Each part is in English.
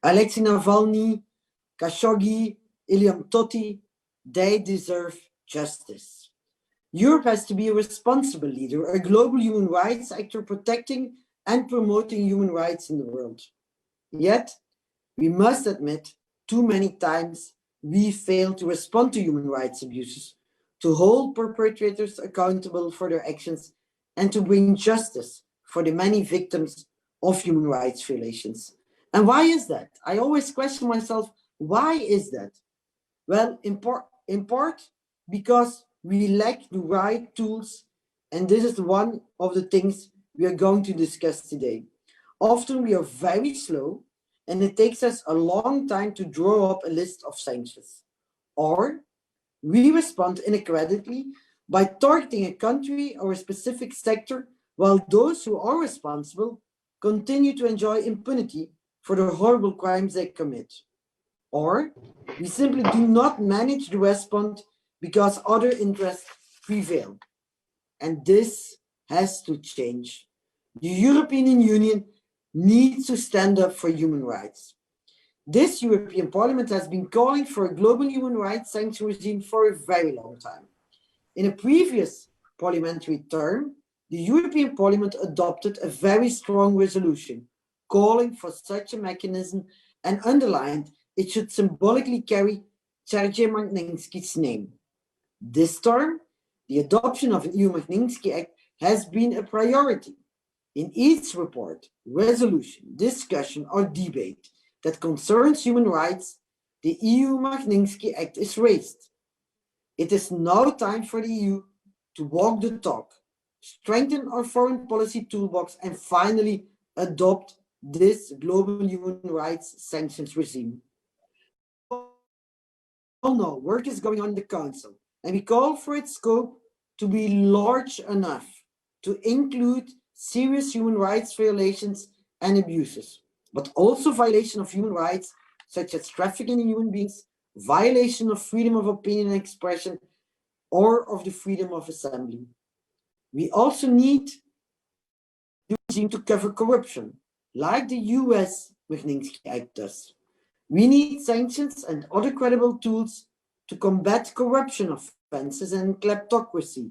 Alexei Navalny, Khashoggi, Ilham Tohti, they deserve justice. Europe has to be a responsible leader, a global human rights actor protecting and promoting human rights in the world. Yet, we must admit, too many times we fail to respond to human rights abuses, to hold perpetrators accountable for their actions, and to bring justice for the many victims of human rights violations. And why is that? I always question myself, why is that? Well, in part because we lack the right tools, and this is one of the things we are going to discuss today. Often we are very slow, and it takes us a long time to draw up a list of sanctions. Or we respond inadequately by targeting a country or a specific sector, while those who are responsible continue to enjoy impunity for the horrible crimes they commit. Or we simply do not manage to respond because other interests prevail. And this has to change. The European Union needs to stand up for human rights. This European Parliament has been calling for a global human rights sanction regime for a very long time. In a previous parliamentary term, the European Parliament adopted a very strong resolution calling for such a mechanism and underlined it should symbolically carry Sergei Magnitsky's name. This term, the adoption of an EU Magnitsky Act has been a priority. In each report, resolution, discussion, or debate that concerns human rights, the EU Magnitsky Act is raised. It is now time for the EU to walk the talk, strengthen our foreign policy toolbox, and finally adopt this global human rights sanctions regime. All know work is going on in the Council, and we call for its scope to be large enough to include serious human rights violations and abuses, but also violation of human rights such as trafficking in human beings, violation of freedom of opinion and expression, or of the freedom of assembly. We also need the regime to cover corruption, like the US Magnitsky Act does. We need sanctions and other credible tools to combat corruption offenses and kleptocracy,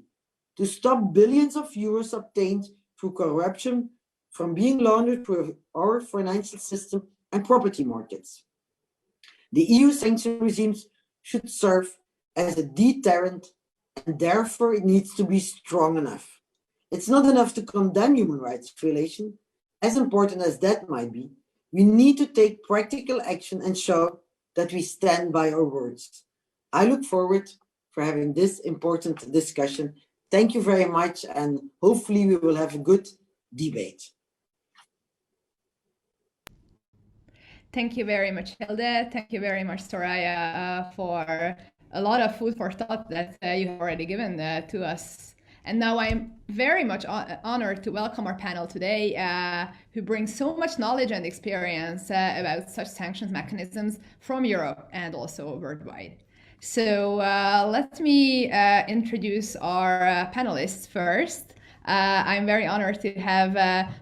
to stop billions of euros obtained through corruption from being laundered through our financial system and property markets. The EU sanction regimes should serve as a deterrent, and therefore it needs to be strong enough. It's not enough to condemn human rights violation, as important as that might be. We need to take practical action and show that we stand by our words. I look forward for having this important discussion. Thank you very much, and hopefully we will have a good debate. Thank you very much, Hilde. Thank you very much, Soraya, for a lot of food for thought that you have already given to us. And now I'm very much honored to welcome our panel today, who brings so much knowledge and experience about such sanctions mechanisms from Europe and also worldwide. So let me introduce our panelists first. I'm very honored to have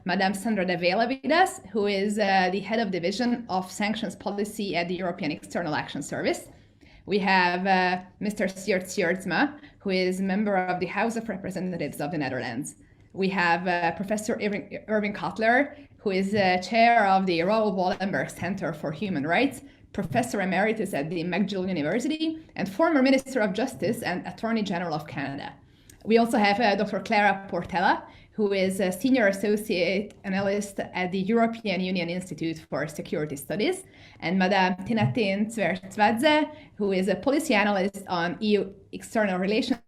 Madame Sandra de Vela with us, who is the head of division of sanctions policy at the European External Action Service. We have Mr. Sjoerd Sjoerdsma, who is member of the House of Representatives of the Netherlands. We have Professor Irving Kotler, who is chair of the Raoul Wallenberg Center for Human Rights, Professor Emeritus at the McGill University, and former Minister of Justice and Attorney General of Canada. We also have Dr. Clara Portela, who is a Senior Associate Analyst at the European Union Institute for Security Studies, and Madame Tinatin Zwertzwadze, who is a Policy Analyst on EU External Relations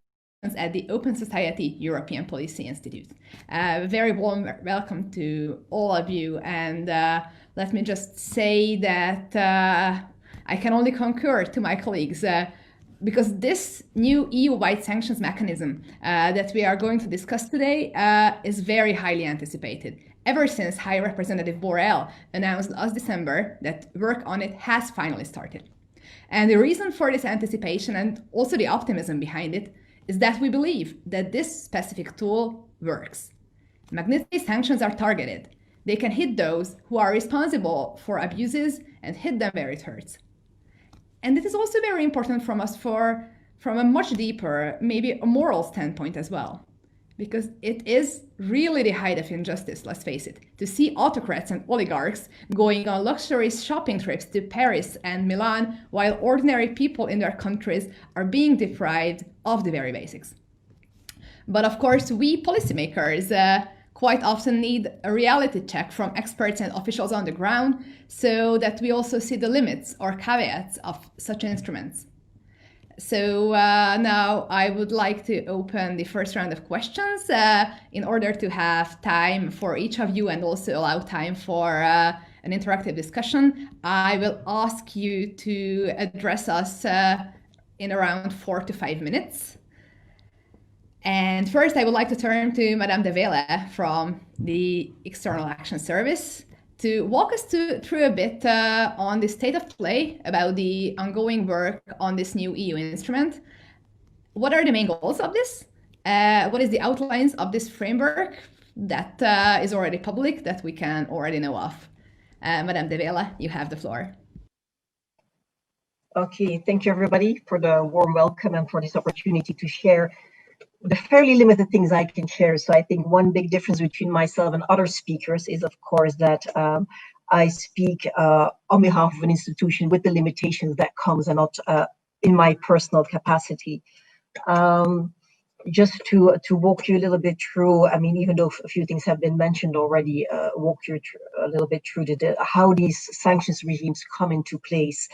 at the Open Society European Policy Institute. Very warm welcome to all of you, and let me just say that I can only concur to my colleagues because this new EU-wide sanctions mechanism that we are going to discuss today is very highly anticipated. Ever since High Representative Borrell announced last December that work on it has finally started. And the reason for this anticipation and also the optimism behind it is that we believe that this specific tool works. Magnitsky sanctions are targeted. They can hit those who are responsible for abuses and hit them where it hurts. And it is also very important from us from a much deeper, maybe a moral standpoint as well. Because it is really the height of injustice, let's face it, to see autocrats and oligarchs going on luxurious shopping trips to Paris and Milan while ordinary people in their countries are being deprived of the very basics. But of course, we policymakers quite often need a reality check from experts and officials on the ground so that we also see the limits or caveats of such instruments. So now I would like to open the first round of questions in order to have time for each of you and also allow time for an interactive discussion. I will ask you to address us in around 4 to 5 minutes. And first, I would like to turn to Madame de Vele from the External Action Service to walk us through a bit on the state of play about the ongoing work on this new EU instrument. What are the main goals of this? What is the outlines of this framework that is already public, that we can already know of? Madame de Vele, you have the floor. Okay, thank you everybody for the warm welcome and for this opportunity to share the fairly limited things I can share. So I think one big difference between myself and other speakers is, of course, that I speak on behalf of an institution with the limitations that comes and not in my personal capacity. Just to walk you a little bit through, I mean, even though a few things have been mentioned already, walk you a little bit through how these sanctions regimes come into place.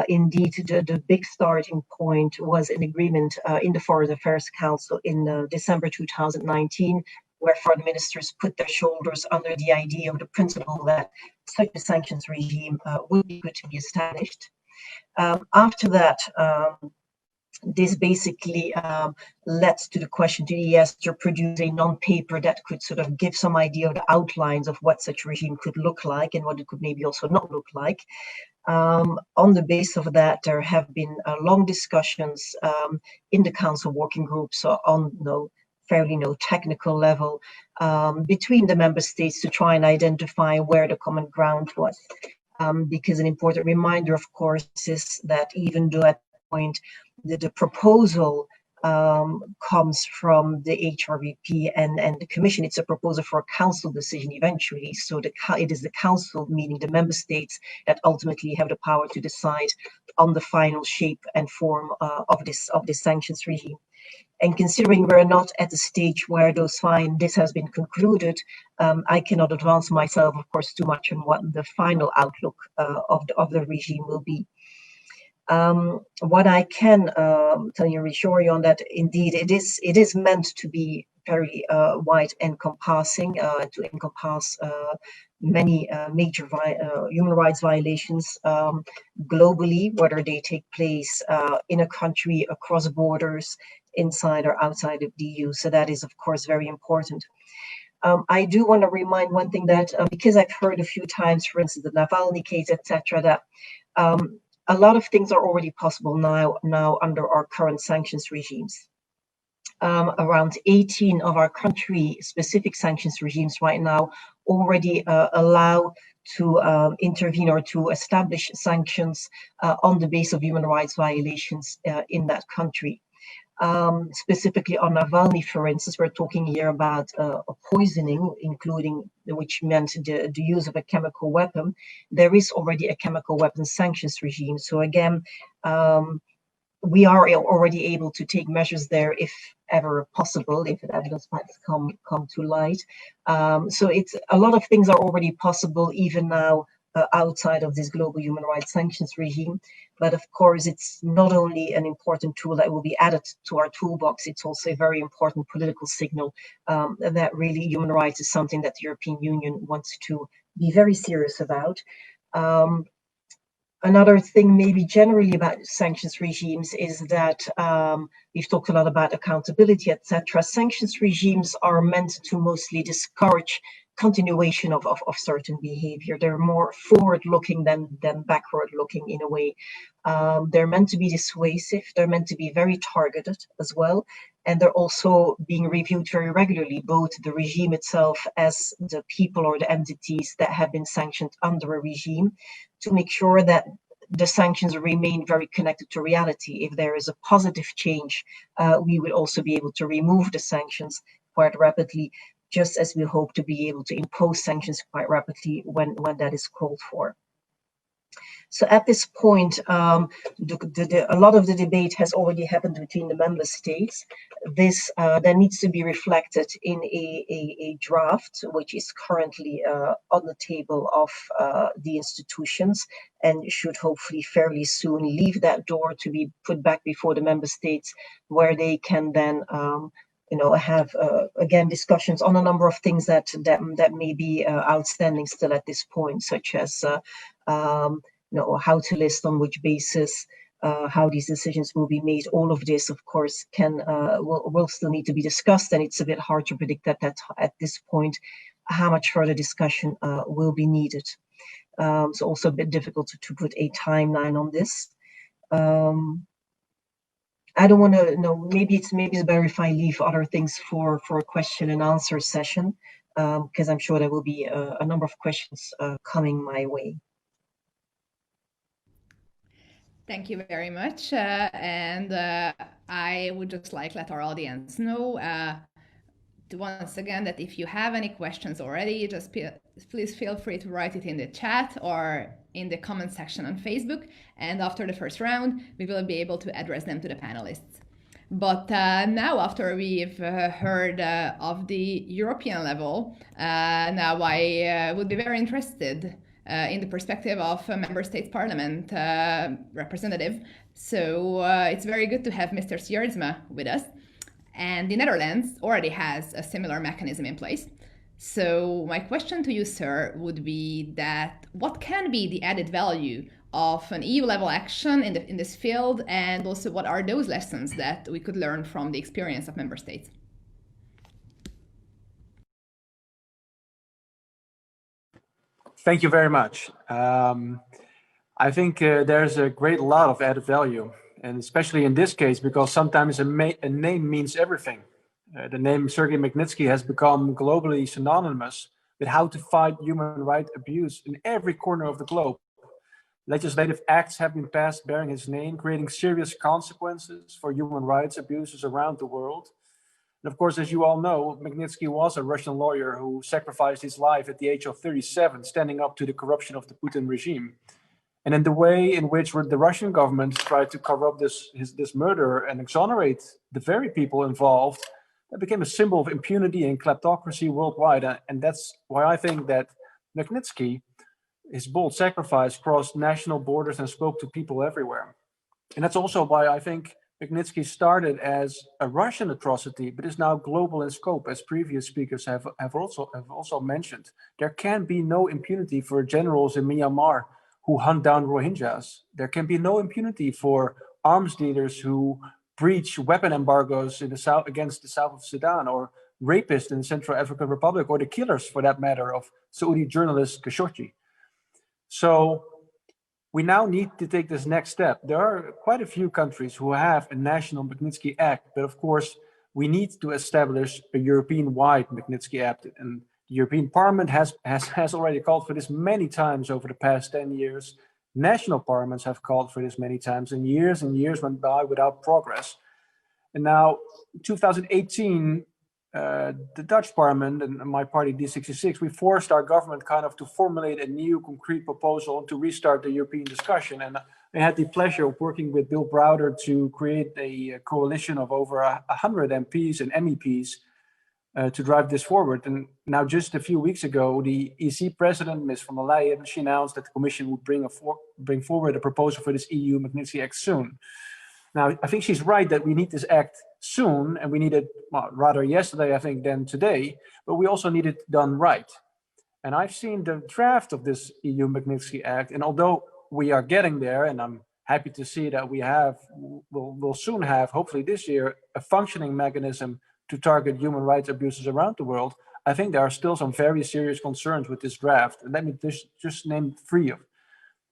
Indeed, the big starting point was an agreement in the Foreign Affairs Council in December 2019, where foreign ministers put their shoulders under the idea of the principle that such a sanctions regime would be good to be established. After that, this basically led to the question to the ES to produce a non-paper that could sort of give some idea of the outlines of what such a regime could look like and what it could maybe also not look like. On the basis of that, there have been long discussions in the council working groups on fairly technical level between the member states to try and identify where the common ground was. Because an important reminder, of course, is that even though at that point the proposal comes from the HRVP and the Commission, it's a proposal for a council decision eventually. So it is the council, meaning the member states, that ultimately have the power to decide on the final shape and form of this sanctions regime. And considering we're not at the stage where this has been concluded, I cannot advance myself, of course, too much on what the final outlook of the regime will be. What I can tell you, reassure you on that, indeed, it is meant to be very wide encompassing, to encompass many major human rights violations globally, whether they take place in a country, across borders, inside or outside of the EU. So that is, of course, very important. I do want to remind one thing that, because I've heard a few times, for instance, the Navalny case, etc., that a lot of things are already possible now under our current sanctions regimes. Around 18 of our country-specific sanctions regimes right now already allow to intervene or to establish sanctions on the basis of human rights violations in that country. Specifically on Navalny, for instance, we're talking here about poisoning, which meant the use of a chemical weapon. There is already a chemical weapons sanctions regime. So again, we are already able to take measures there if ever possible, if evidence might come to light. So it's a lot of things are already possible even now outside of this global human rights sanctions regime. But of course, it's not only an important tool that will be added to our toolbox, it's also a very important political signal that really human rights is something that the European Union wants to be very serious about. Another thing maybe generally about sanctions regimes is that we've talked a lot about accountability, etc. Sanctions regimes are meant to mostly discourage continuation of certain behavior. They're more forward-looking than backward-looking in a way. They're meant to be dissuasive. They're meant to be very targeted as well. And they're also being reviewed very regularly, both the regime itself as the people or the entities that have been sanctioned under a regime, to make sure that the sanctions remain very connected to reality. If there is a positive change, we will also be able to remove the sanctions quite rapidly, just as we hope to be able to impose sanctions quite rapidly when that is called for. So at this point, a lot of the debate has already happened between the member states. This then needs to be reflected in a draft, which is currently on the table of the institutions, and should hopefully fairly soon leave that door to be put back before the member states, where they can then have again discussions on a number of things that may be outstanding still at this point, such as how to list, on which basis, how these decisions will be made. All of this, of course, will still need to be discussed, and it's a bit hard to predict that at this point how much further discussion will be needed. So also a bit difficult to put a timeline on this. I don't want to know. Maybe it's better if I leave other things for a question and answer session, because I'm sure there will be a number of questions coming my way. Thank you very much. And I would just let our audience know once again that if you have any questions already, just please feel free to write it in the chat or in the comment section on Facebook. And after the first round, we will be able to address them to the panelists. But now, after we've heard of the European level, now I would be very interested in the perspective of a member states parliament representative. So it's very good to have Mr. Sjersma with us. And the Netherlands already has a similar mechanism in place. So my question to you, sir, would be that what can be the added value of an EU level action in this field, and also what are those lessons that we could learn from the experience of member states? Thank you very much. I think there's a great lot of added value, and especially in this case, because sometimes a name means everything. The name Sergei Magnitsky has become globally synonymous with how to fight human rights abuse in every corner of the globe. Legislative acts have been passed bearing his name, creating serious consequences for human rights abuses around the world. And of course, as you all know, Magnitsky was a Russian lawyer who sacrificed his life at the age of 37, standing up to the corruption of the Putin regime. And in the way in which the Russian government tried to cover up this murder and exonerate the very people involved, that became a symbol of impunity and kleptocracy worldwide. And that's why I think that Magnitsky, his bold sacrifice, crossed national borders and spoke to people everywhere. And that's also why I think Magnitsky started as a Russian atrocity, but is now global in scope, as previous speakers have also mentioned. There can be no impunity for generals in Myanmar who hunt down Rohingyas. There can be no impunity for arms dealers who breach weapon embargoes in the south against the south of Sudan, or rapists in the Central African Republic, or the killers, for that matter, of Saudi journalist Khashoggi. So we now need to take this next step. There are quite a few countries who have a national Magnitsky Act, but of course, we need to establish a European-wide Magnitsky Act. And the European Parliament has already called for this many times over the past 10 years. National parliaments have called for this many times, and years went by without progress. And now, 2018, the Dutch parliament and my party D66, we forced our government kind of to formulate a new concrete proposal to restart the European discussion. And I had the pleasure of working with Bill Browder to create a coalition of over 100 MPs and MEPs to drive this forward. And now, just a few weeks ago, the EC president, Ms. von der Leyen, she announced that the Commission would bring forward a proposal for this EU Magnitsky Act soon. Now, I think she's right that we need this act soon, and we need it rather yesterday, I think, than today, but we also need it done right. And I've seen the draft of this EU Magnitsky Act, and although we are getting there, and I'm happy to see that we'll soon have, hopefully this year, a functioning mechanism to target human rights abuses around the world, I think there are still some very serious concerns with this draft, and let me just name 3 of them.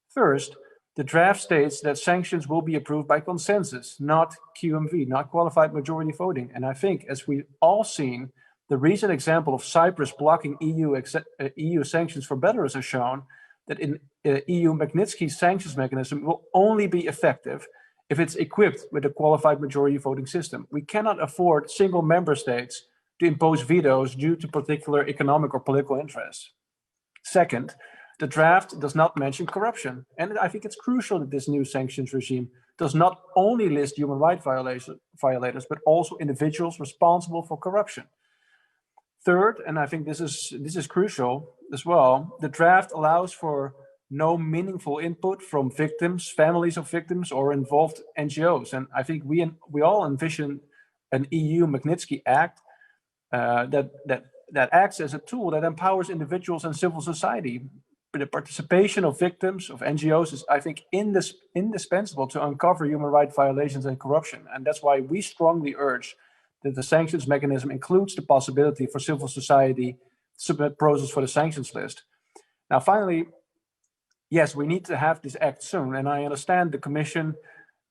First, the draft states that sanctions will be approved by consensus, not QMV, not qualified majority voting. And I think, as we've all seen, the recent example of Cyprus blocking EU sanctions for Belarus has shown that in EU Magnitsky sanctions mechanism will only be effective if it's equipped with a qualified majority voting system. We cannot afford single member states to impose vetoes due to particular economic or political interests. Second, the draft does not mention corruption. And I think it's crucial that this new sanctions regime does not only list human rights violators, but also individuals responsible for corruption. Third, and I think this is crucial as well, the draft allows for no meaningful input from victims, families of victims, or involved NGOs. And I think we all envision an EU Magnitsky Act that acts as a tool that empowers individuals and civil society. But the participation of victims, of NGOs, is, I think, indispensable to uncover human rights violations and corruption. And that's why we strongly urge that the sanctions mechanism includes the possibility for civil society to submit proposals for the sanctions list. Now, finally, yes, we need to have this act soon. And I understand the Commission,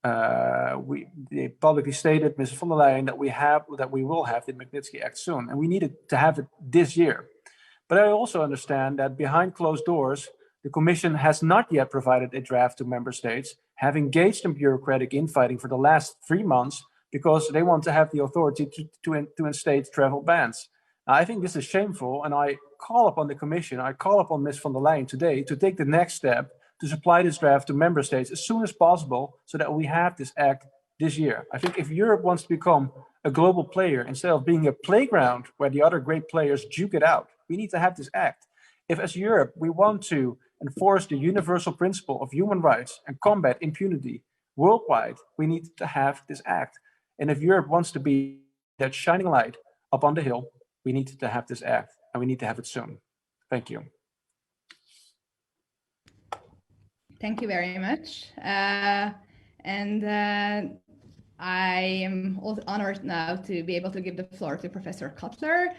they publicly stated, Ms. von der Leyen, that we will have the Magnitsky Act soon. And we need to have it this year. But I also understand that behind closed doors, the Commission has not yet provided a draft to member states, have engaged in bureaucratic infighting for the last 3 months because they want to have the authority to instate travel bans. Now, I think this is shameful, and I call upon the Commission, I call upon Ms. von der Leyen today to take the next step to supply this draft to member states as soon as possible so that we have this act this year. I think if Europe wants to become a global player instead of being a playground where the other great players duke it out, we need to have this act. If as Europe we want to enforce the universal principle of human rights and combat impunity worldwide, we need to have this act. And if Europe wants to be that shining light up on the hill, we need to have this act, and we need to have it soon. Thank you. Thank you very much. I am also honored now to be able to give the floor to Professor Cutler,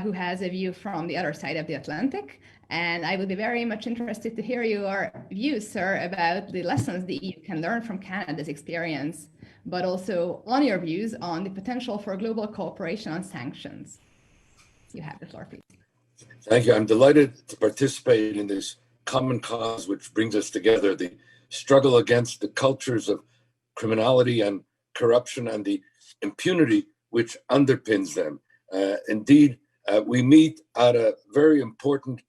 who has a view from the other side of the Atlantic. And I would be very much interested to hear your views, sir, about the lessons the EU can learn from Canada's experience, but also on your views on the potential for global cooperation on sanctions. You have the floor, please. Thank you. I'm delighted to participate in this common cause, which brings us together, the struggle against the cultures of criminality and corruption and the impunity which underpins them. Indeed, we meet at a very important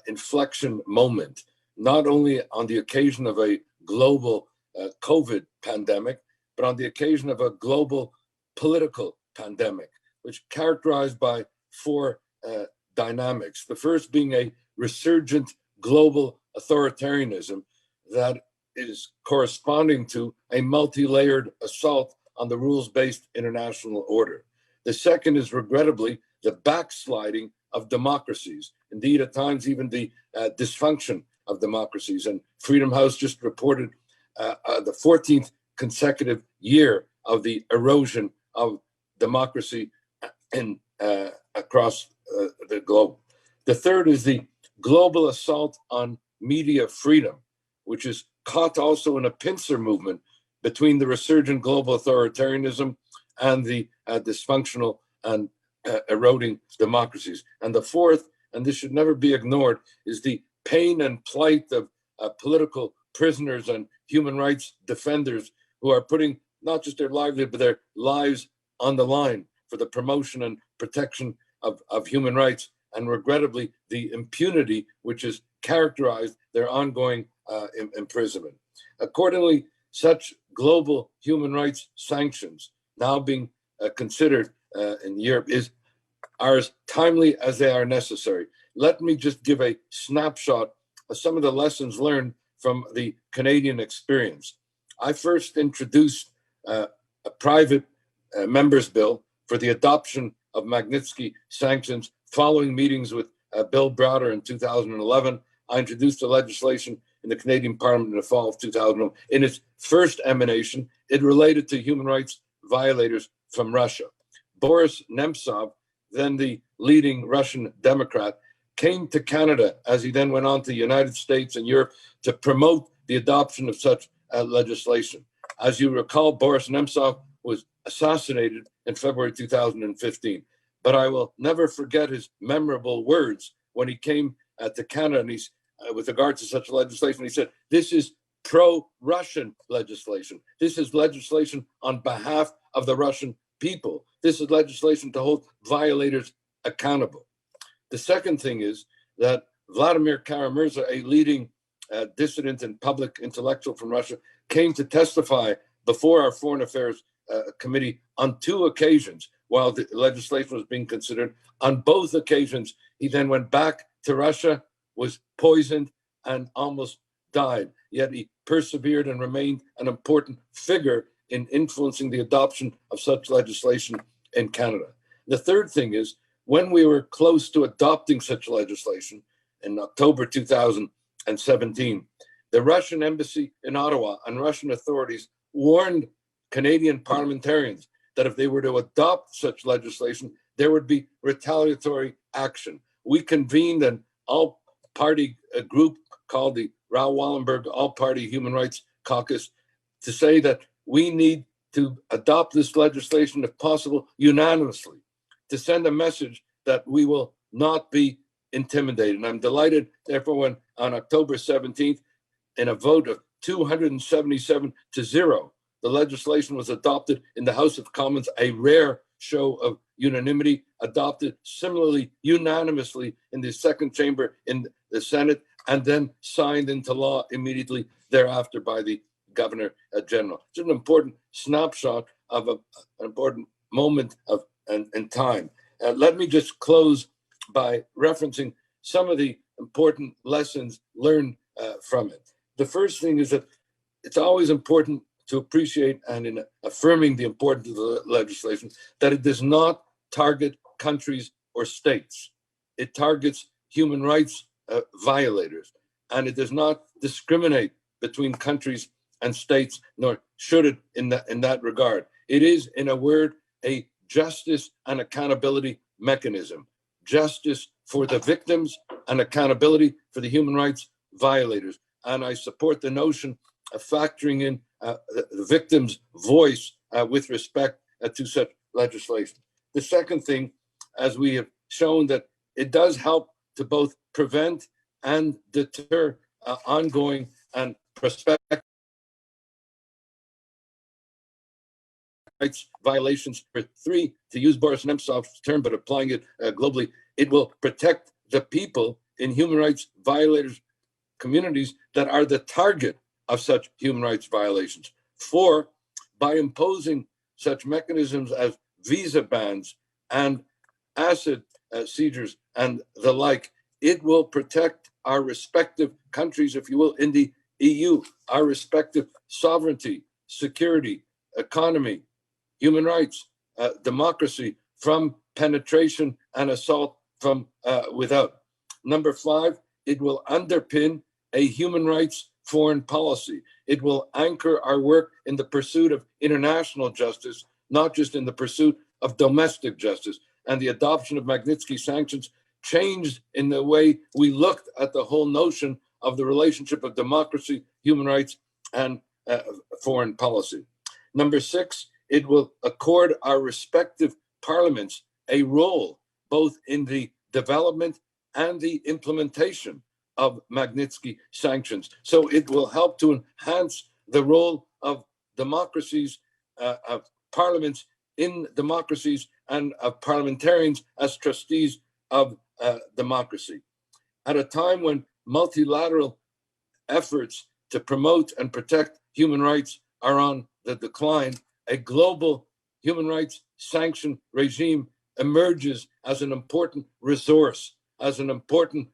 inflection moment, not only on the occasion of a global COVID pandemic, but on the occasion of a global political pandemic, which is characterized by 4 dynamics. The first being a resurgent global authoritarianism that is corresponding to a multi-layered assault on the rules-based international order. The second is regrettably the backsliding of democracies. Indeed, at times even the dysfunction of democracies. And Freedom House just reported the 14th consecutive year of the erosion of democracy across the globe. The third is the global assault on media freedom, which is caught also in a pincer movement between the resurgent global authoritarianism and the dysfunctional and eroding democracies. And the fourth, and this should never be ignored, is the pain and plight of political prisoners and human rights defenders who are putting not just their livelihood, but their lives on the line for the promotion and protection of human rights, and regrettably, the impunity which has characterized their ongoing imprisonment. Accordingly, such global human rights sanctions now being considered in Europe are as timely as they are necessary. Let me just give a snapshot of some of the lessons learned from the Canadian experience. I first introduced a private members bill for the adoption of Magnitsky sanctions following meetings with Bill Browder in 2011. I introduced the legislation in the Canadian Parliament in the fall of 2011. In its first emanation, it related to human rights violators from Russia. Boris Nemtsov, then the leading Russian Democrat, came to Canada as he then went on to the United States and Europe to promote the adoption of such legislation. As you recall, Boris Nemtsov was assassinated in February 2015. But I will never forget his memorable words when he came to Canada, and he's with regard to such legislation, he said, "This is pro-Russian legislation. This is legislation on behalf of the Russian people. This is legislation to hold violators accountable." The second thing is that Vladimir Kara-Murza, a leading dissident and public intellectual from Russia, came to testify before our Foreign Affairs Committee on 2 occasions while the legislation was being considered. On both occasions, he then went back to Russia, was poisoned, and almost died. Yet he persevered and remained an important figure in influencing the adoption of such legislation in Canada. The third thing is, when we were close to adopting such legislation in October 2017, the Russian embassy in Ottawa and Russian authorities warned Canadian parliamentarians that if they were to adopt such legislation, there would be retaliatory action. We convened an all-party group called the Raoul Wallenberg All-Party Human Rights Caucus to say that we need to adopt this legislation, if possible, unanimously, to send a message that we will not be intimidated. And I'm delighted, therefore, when on October 17th, in a vote of 277 to 0, the legislation was adopted in the House of Commons, a rare show of unanimity, adopted similarly unanimously in the second chamber in the Senate, and then signed into law immediately thereafter by the Governor General. It's an important snapshot of an important moment of and time. Let me just close by referencing some of the important lessons learned from it. The first thing is that it's always important to appreciate, and in affirming the importance of the legislation, that it does not target countries or states. It targets human rights violators, and it does not discriminate between countries and states, nor should it in that regard. It is, in a word, a justice and accountability mechanism. Justice for the victims and accountability for the human rights violators. And I support the notion of factoring in the victim's voice with respect to such legislation. The second thing, as we have shown, that it does help to both prevent and deter ongoing and prospective rights violations. For 3, to use Boris Nemtsov's term, but applying it globally, it will protect the people in human rights violators communities that are the target of such human rights violations. 4, by imposing such mechanisms as visa bans and asset seizures and the like, it will protect our respective countries, if you will, in the EU, our respective sovereignty, security, economy, human rights, democracy from penetration and assault from without. Number 5, it will underpin a human rights foreign policy. It will anchor our work in the pursuit of international justice, not just in the pursuit of domestic justice. And the adoption of Magnitsky sanctions changed in the way we looked at the whole notion of the relationship of democracy, human rights, and foreign policy. Number 6, it will accord our respective parliaments a role both in the development and the implementation of Magnitsky sanctions. So it will help to enhance the role of democracies, of parliaments in democracies, and of parliamentarians as trustees of democracy. At a time when multilateral efforts to promote and protect human rights are on the decline, a global human rights sanction regime emerges as an important resource, as an important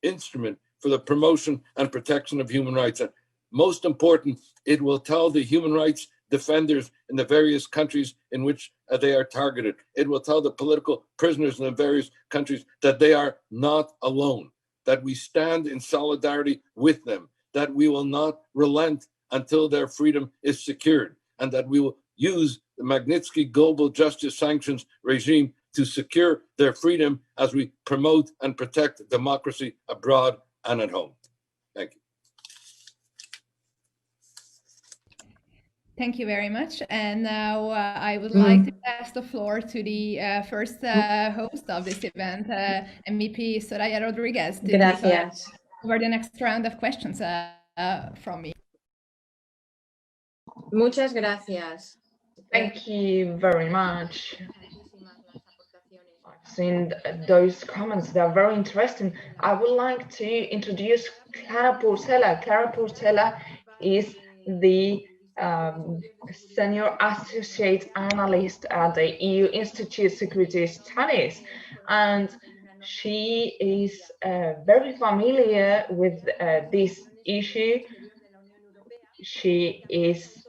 instrument for the promotion and protection of human rights. And most important, it will tell the human rights defenders in the various countries in which they are targeted. It will tell the political prisoners in the various countries that they are not alone, that we stand in solidarity with them, that we will not relent until their freedom is secured, and that we will use the Magnitsky global justice sanctions regime to secure their freedom as we promote and protect democracy abroad and at home. Thank you. Thank you very much. And now I would like to pass the floor to the first host of this event, MEP Soraya Rodriguez, to take over the next round of questions from me. Muchas gracias. Thank you very much. I've seen those comments, they're very interesting. I would like to introduce Clara Porcella. Clara Porcella is the Senior Associate Analyst at the EU Institute of Security Studies, and she is very familiar with this issue. She is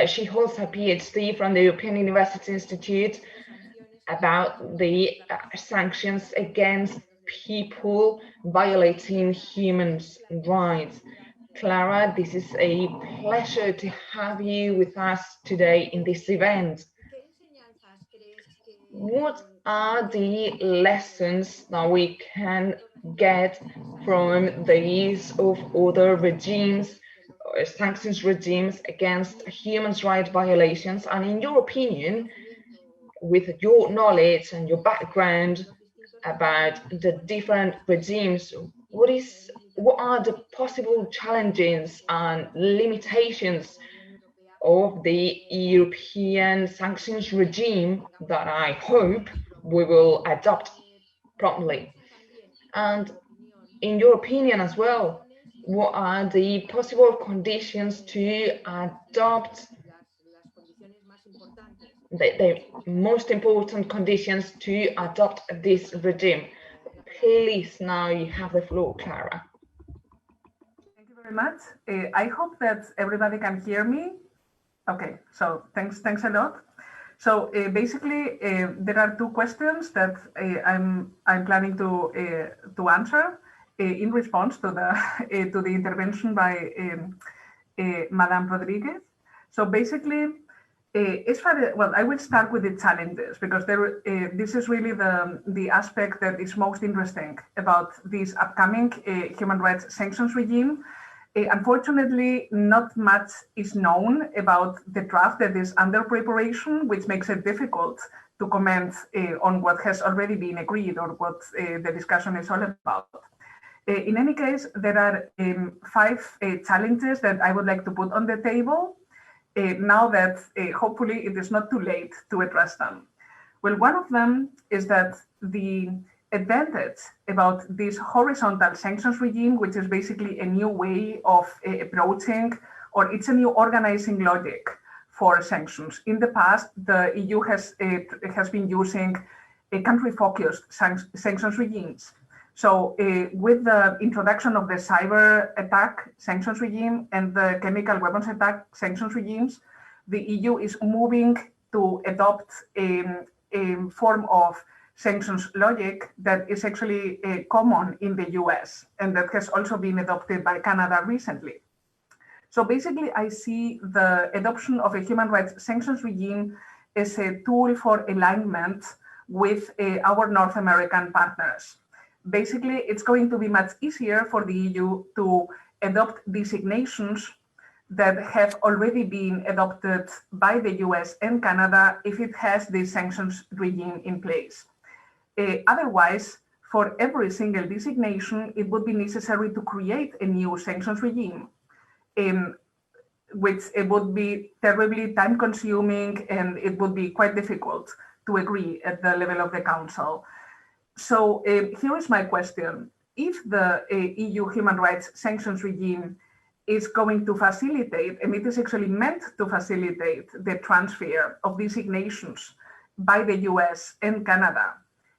she holds her PhD from the European University Institute about the sanctions against people violating human rights. Clara, this is a pleasure to have you with us today in this event. What are the lessons that we can get from the use of other regimes, sanctions regimes against human rights violations? And in your opinion, with your knowledge and your background about the different regimes, what are the possible challenges and limitations of the European sanctions regime that I hope we will adopt promptly? And in your opinion as well, what are the possible conditions to adopt the most important conditions to adopt this regime? Please, now you have the floor, Clara. Thank you very much. I hope that everybody can hear me. Okay, so thanks a lot. So basically, there are two questions that I'm planning to answer in response to the intervention by Madame Rodriguez. So basically, I will start with the challenges, because this is really the aspect that is most interesting about this upcoming human rights sanctions regime. Unfortunately, not much is known about the draft that is under preparation, which makes it difficult to comment on what has already been agreed or what the discussion is all about. In any case, there are 5 challenges that I would like to put on the table now that hopefully it is not too late to address them. Well, one of them is that the advantage about this horizontal sanctions regime, which is basically a new way of approaching, or it's a new organizing logic for sanctions. In the past, the EU has been using country-focused sanctions regimes. So with the introduction of the cyber attack sanctions regime and the chemical weapons attack sanctions regimes, the EU is moving to adopt a form of sanctions logic that is actually common in the US and that has also been adopted by Canada recently. So basically, I see the adoption of a human rights sanctions regime as a tool for alignment with our North American partners. Basically, it's going to be much easier for the EU to adopt designations that have already been adopted by the US and Canada if it has this sanctions regime in place. Otherwise, for every single designation, it would be necessary to create a new sanctions regime, which it would be terribly time-consuming and it would be quite difficult to agree at the level of the Council. So here is my question. If the EU human rights sanctions regime is going to facilitate, and it is actually meant to facilitate, the transfer of designations by the US and Canada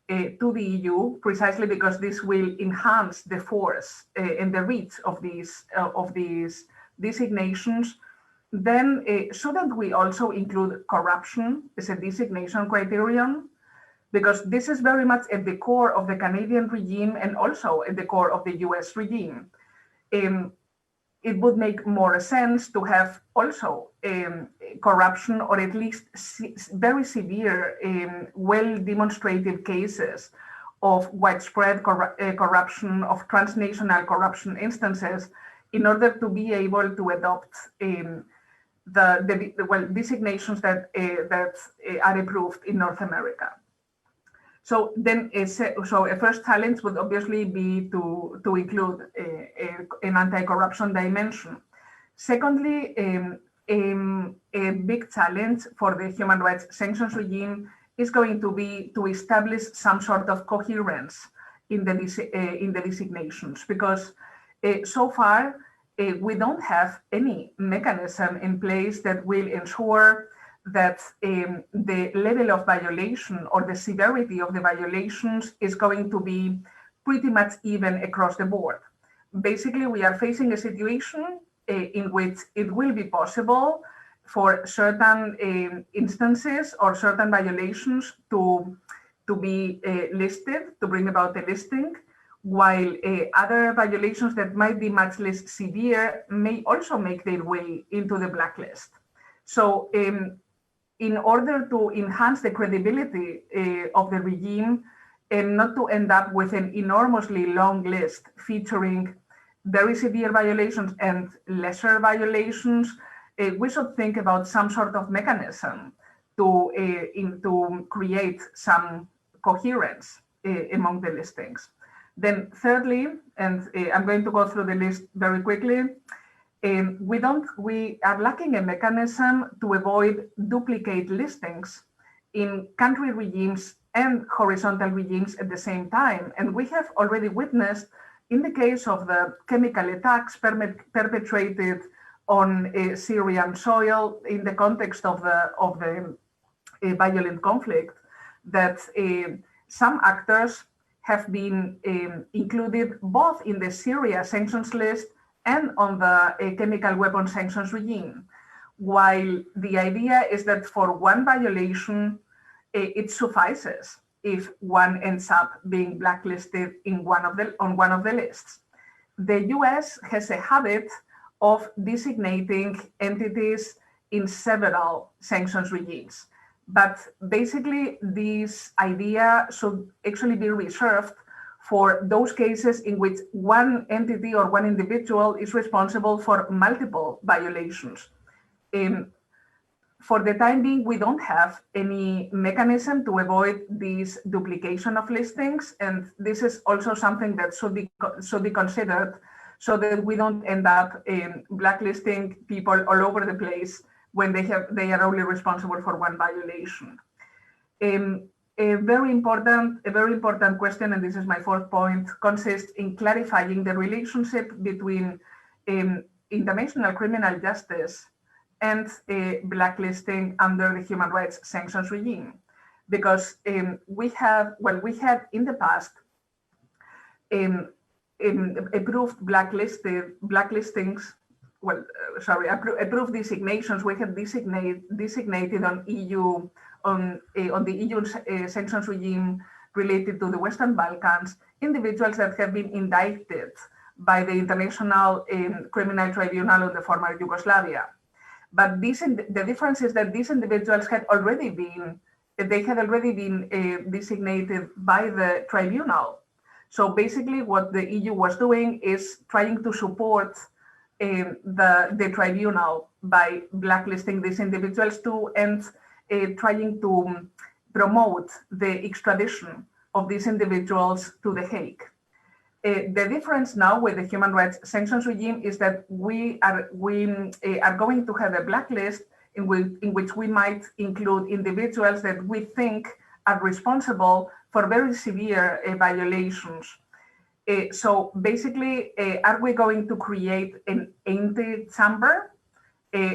to the EU, precisely because this will enhance the force and the reach of these designations, then shouldn't we also include corruption as a designation criterion? Because this is very much at the core of the Canadian regime and also at the core of the US regime. it would make more sense to have also corruption, or at least very severe, well-demonstrated cases of widespread corruption, of transnational corruption instances, in order to be able to adopt the designations that are approved in North America. So then, so a first challenge would obviously be to include an anti-corruption dimension. Secondly, a big challenge for the human rights sanctions regime is going to be to establish some sort of coherence in the designations, because so far we don't have any mechanism in place that will ensure that the level of violation or the severity of the violations is going to be pretty much even across the board. Basically, we are facing a situation in which it will be possible for certain instances or certain violations to be listed, to bring about a listing, while other violations that might be much less severe may also make their way into the blacklist. So in order to enhance the credibility of the regime and not to end up with an enormously long list featuring very severe violations and lesser violations, we should think about some sort of mechanism to create some coherence among the listings. Then thirdly, and I'm going to go through the list very quickly, we are lacking a mechanism to avoid duplicate listings in country regimes and horizontal regimes at the same time. And we have already witnessed, in the case of the chemical attacks perpetrated on Syrian soil in the context of the violent conflict, that some actors have been included both in the Syria sanctions list and on the chemical weapons sanctions regime. While the idea is that for one violation, it suffices if one ends up being blacklisted on one of the lists. The US has a habit of designating entities in several sanctions regimes. But basically, this idea should actually be reserved for those cases in which one entity or one individual is responsible for multiple violations. For the time being, we don't have any mechanism to avoid this duplication of listings, and this is also something that should be considered, so that we don't end up blacklisting people all over the place when they are only responsible for one violation. A very important question, and this is my fourth point, consists in clarifying the relationship between international criminal justice and blacklisting under the human rights sanctions regime, because we had in the past approved approved designations. We have designated on the EU sanctions regime related to the Western Balkans individuals that have been indicted by the International Criminal Tribunal of the former Yugoslavia. But the difference is that these individuals had already been designated by the tribunal. So basically what the EU was doing is trying to support the tribunal by blacklisting these individuals too, and trying to promote the extradition of these individuals to The Hague. The difference now with the human rights sanctions regime is that we are going to have a blacklist in which we might include individuals that we think are responsible for very severe violations. So basically, are we going to create an ante-chamber,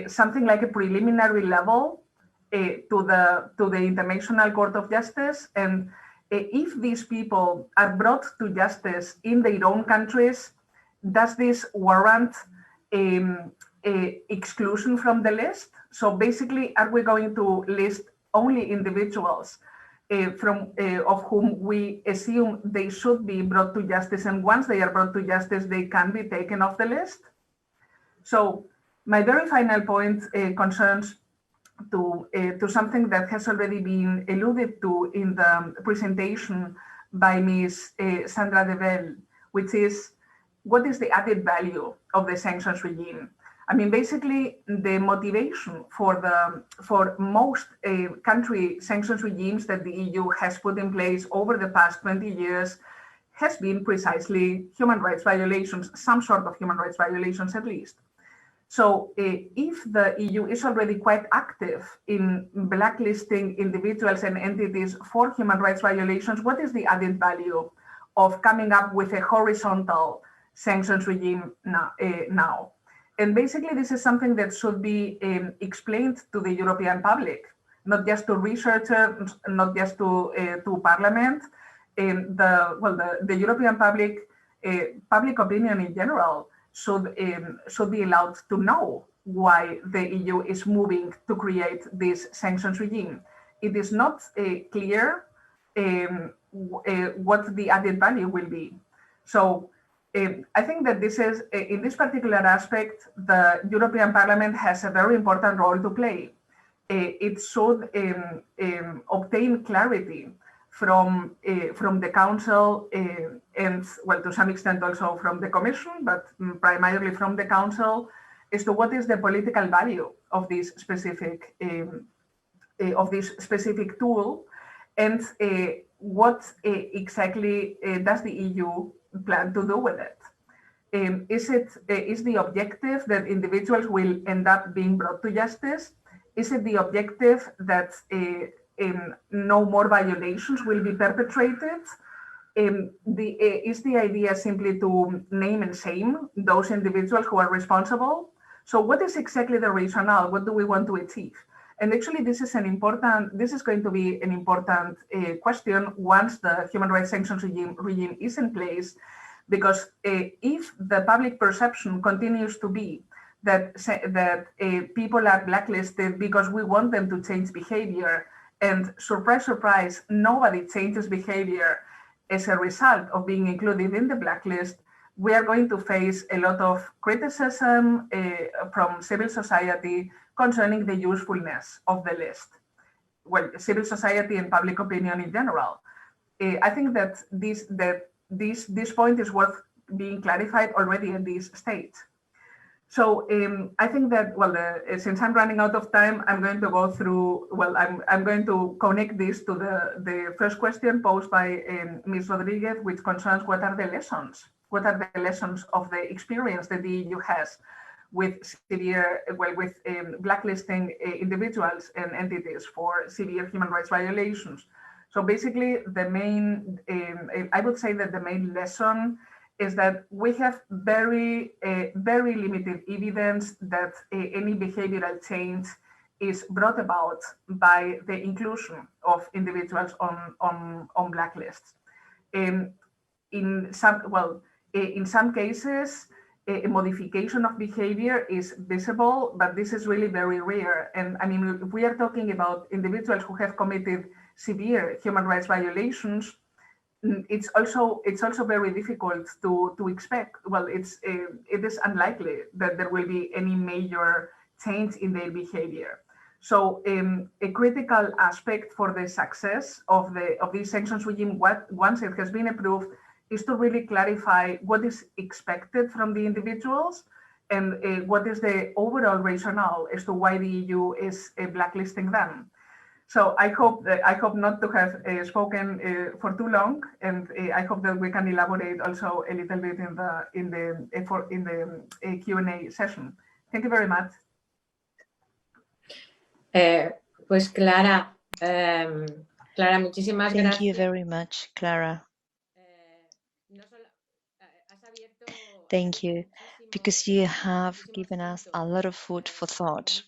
something like a preliminary level to the International Court of Justice? And if these people are brought to justice in their own countries, does this warrant exclusion from the list? So basically, are we going to list only individuals of whom we assume they should be brought to justice, and once they are brought to justice, they can be taken off the list? So my very final point concerns to something that has already been alluded to in the presentation by Ms. Sandra Devel, which is what is the added value of the sanctions regime? I mean, basically, the motivation for most country sanctions regimes that the EU has put in place over the past 20 years has been precisely human rights violations, some sort of human rights violations at least. So if the EU is already quite active in blacklisting individuals and entities for human rights violations, what is the added value of coming up with a horizontal sanctions regime now? And basically, this is something that should be explained to the European public, not just to researchers, not just to Parliament. The European public opinion in general should be allowed to know why the EU is moving to create this sanctions regime. It is not clear what the added value will be. So I think that this is, in this particular aspect, the European Parliament has a very important role to play. It should obtain clarity from the Council and, well, to some extent also from the Commission, but primarily from the Council, as to what is the political value of this specific tool, and what exactly does the EU plan to do with it? Is the objective that individuals will end up being brought to justice? Is it the objective that no more violations will be perpetrated? Is the idea simply to name and shame those individuals who are responsible? So what is exactly the rationale? What do we want to achieve? And actually, this is going to be an important question once the human rights sanctions regime is in place, because if the public perception continues to be that people are blacklisted because we want them to change behavior, and surprise, surprise, nobody changes behavior as a result of being included in the blacklist, we are going to face a lot of criticism from civil society concerning the usefulness of the list. Well, civil society and public opinion in general. I think that this point is worth being clarified already at this stage. So I think that, well, since I'm running out of time, I'm going to go through, well, I'm going to connect this to the first question posed by Ms. Rodriguez, which concerns what are the lessons? What are the lessons of the experience that the EU has with blacklisting individuals and entities for severe human rights violations? So basically, I would say that the main lesson is that we have very limited evidence that any behavioral change is brought about by the inclusion of individuals on blacklists. In some cases, a modification of behavior is visible, but this is really very rare. And I mean, if we are talking about individuals who have committed severe human rights violations, it's also very difficult to expect. Well, it is unlikely that there will be any major change in their behavior. So a critical aspect for the success of this sanctions regime, once it has been approved, is to really clarify what is expected from the individuals and what is the overall rationale as to why the EU is blacklisting them. So I hope not to have spoken for too long, and I hope that we can elaborate also a little bit in the Q&A session. Thank you very much. Pues Clara, muchísimas gracias. Thank you very much, Clara. Thank you, because you have given us a lot of food for thought.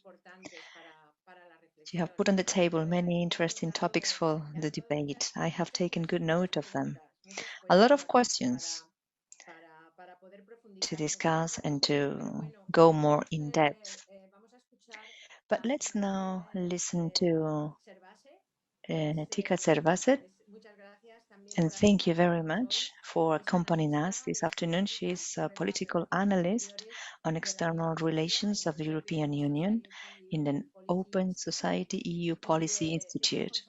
You have put on the table many interesting topics for the debate. I have taken good note of them. A lot of questions to discuss and to go more in depth. But let's now listen to Tika Servaset. And thank you very much for accompanying us this afternoon. She's a political analyst on external relations of the European Union in the Open Society EU Policy Institute.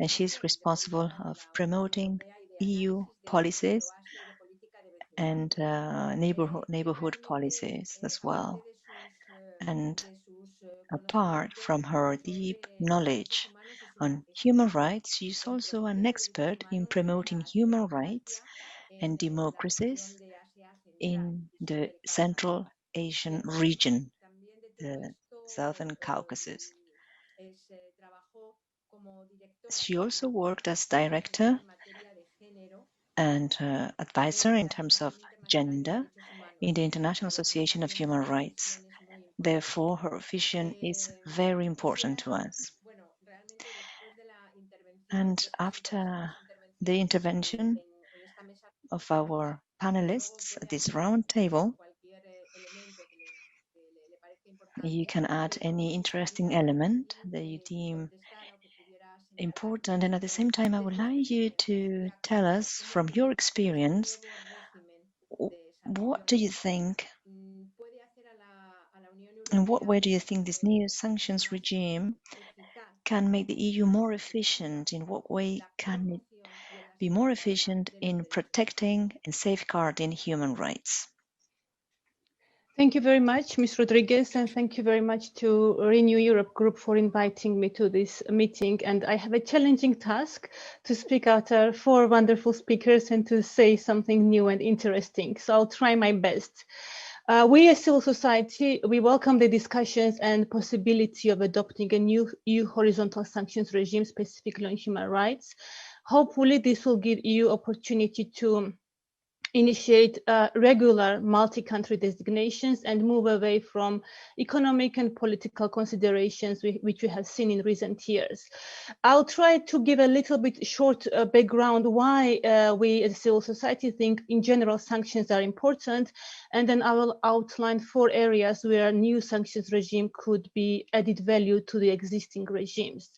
And she's responsible of promoting EU policies and neighborhood policies as well. And apart from her deep knowledge on human rights, she is also an expert in promoting human rights and democracies in the Central Asian region, the Southern Caucasus. She also worked as director and advisor in terms of gender in the International Association of Human Rights. Therefore, her vision is very important to us. And after the intervention of our panelists at this round table, you can add any interesting element that you deem important. And at the same time, I would like you to tell us from your experience, what do you think, in what way do you think this new sanctions regime can make the EU more efficient? In what way can it be more efficient in protecting and safeguarding human rights? Thank you very much, Ms. Rodriguez, and thank you very much to Renew Europe Group for inviting me to this meeting. And I have a challenging task to speak after 4 wonderful speakers and to say something new and interesting. So I'll try my best. We as civil society, we welcome the discussions and possibility of adopting a new EU horizontal sanctions regime specifically on human rights. Hopefully, this will give EU opportunity to initiate regular multi-country designations and move away from economic and political considerations which we have seen in recent years. I'll try to give a little bit short background why we as civil society think in general sanctions are important, and then I will outline 4 areas where a new sanctions regime could be added value to the existing regimes.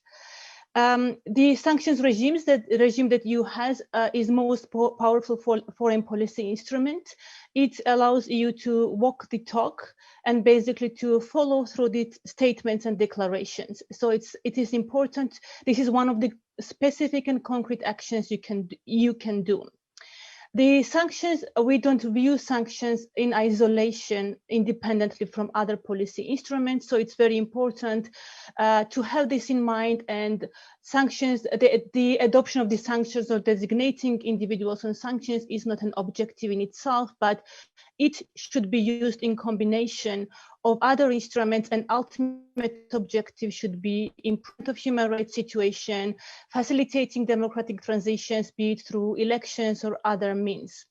The sanctions regime that EU has is most powerful foreign policy instrument. It allows EU to walk the talk and basically to follow through the statements and declarations. So it is important. This is one of the specific and concrete actions you can do. The sanctions, we don't view sanctions in isolation independently from other policy instruments. So it's very important to have this in mind, and sanctions, the adoption of the sanctions or designating individuals on sanctions is not an objective in itself, but it should be used in combination of other instruments, and ultimate objective should be improvement of human rights situation, facilitating democratic transitions, be it through elections or other means.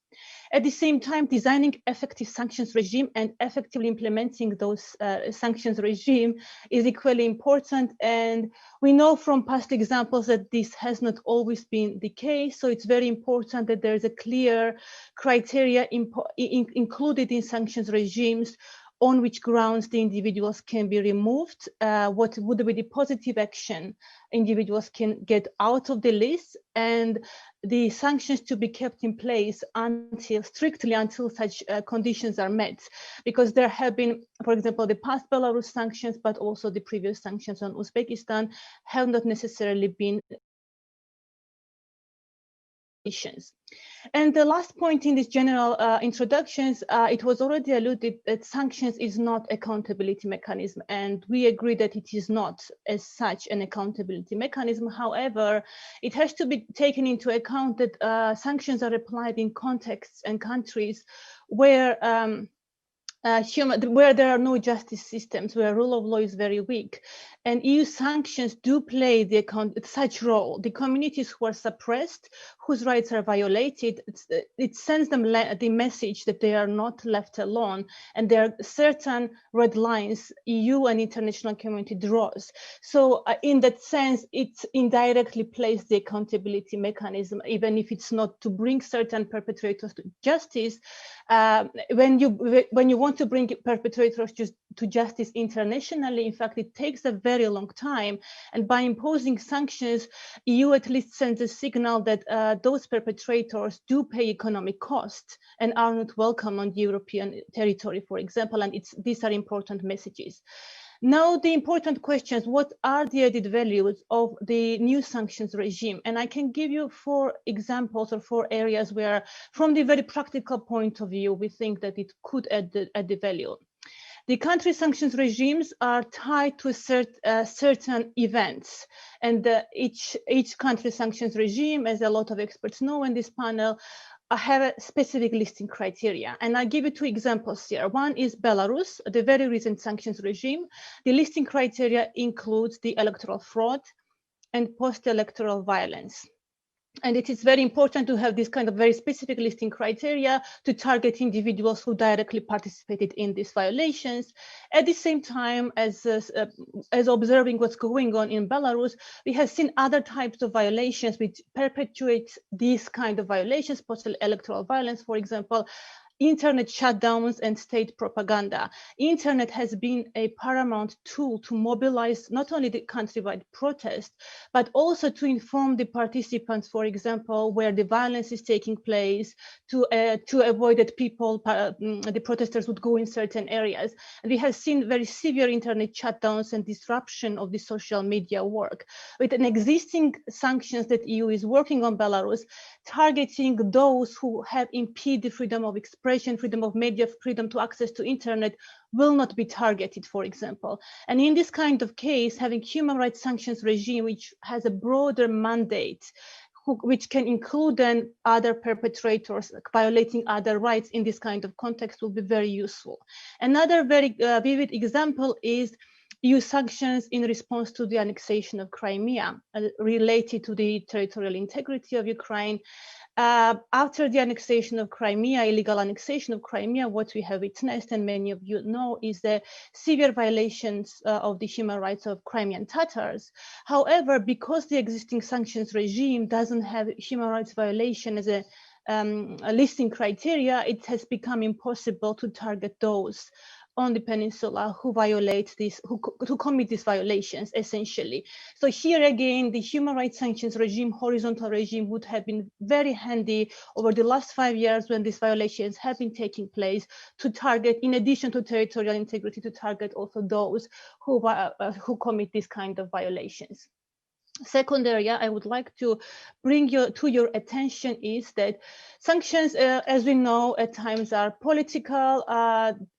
At the same time, designing effective sanctions regime and effectively implementing those sanctions regime is equally important. And we know from past examples that this has not always been the case. So it's very important that there's a clear criteria included in sanctions regimes on which grounds the individuals can be removed, what would be the positive action individuals can get out of the list, and the sanctions to be kept in place strictly until such conditions are met. Because there have been, for example, the past Belarus sanctions, but also the previous sanctions on Uzbekistan have not necessarily been conditions. And the last point in this general introductions, it was already alluded that sanctions is not accountability mechanism, and we agree that it is not as such an accountability mechanism. However, it has to be taken into account that sanctions are applied in contexts and countries where where there are no justice systems, where rule of law is very weak. And EU sanctions do play such role. The communities who are suppressed, whose rights are violated, it sends them the message that they are not left alone. And there are certain red lines EU and international community draws. So in that sense, it indirectly plays the accountability mechanism, even if it's not to bring certain perpetrators to justice. When you want to bring perpetrators to justice internationally, in fact, it takes a very long time. And by imposing sanctions, EU at least sends a signal that those perpetrators do pay economic costs and are not welcome on European territory, for example. And these are important messages. Now, the important questions: what are the added values of the new sanctions regime? And I can give you 4 examples or 4 areas where, from the very practical point of view, we think that it could add the value. The country sanctions regimes are tied to certain events, and each country sanctions regime, as a lot of experts know in this panel, have a specific listing criteria. And I'll give you 2 examples here. One is Belarus, the very recent sanctions regime. The listing criteria includes the electoral fraud and post-electoral violence. And it is very important to have this kind of very specific listing criteria to target individuals who directly participated in these violations. At the same time as observing what's going on in Belarus, we have seen other types of violations which perpetuate these kind of violations, post-electoral violence, for example, internet shutdowns and state propaganda. Internet has been a paramount tool to mobilize not only the countrywide protest, but also to inform the participants, for example, where the violence is taking place, to avoid that the protesters would go in certain areas. And we have seen very severe internet shutdowns and disruption of the social media work. With an existing sanctions that EU is working on Belarus, targeting those who have impeded freedom of expression, freedom of media, freedom to access to internet will not be targeted, for example. And in this kind of case, having human rights sanctions regime, which has a broader mandate, which can include then other perpetrators violating other rights in this kind of context, will be very useful. Another very vivid example is EU sanctions in response to the annexation of Crimea, related to the territorial integrity of Ukraine. After the annexation of Crimea, illegal annexation of Crimea, what we have witnessed, and many of you know, is the severe violations of the human rights of Crimean Tatars. However, because the existing sanctions regime doesn't have human rights violation as a listing criteria, it has become impossible to target those on the peninsula who violate this, who commit these violations, essentially. So here again, the human rights sanctions regime, horizontal regime, would have been very handy over the last 5 years when these violations have been taking place, to target, in addition to territorial integrity, to target also those who commit these kind of violations. Second area I would like to bring to your attention is that sanctions, as we know, at times are political.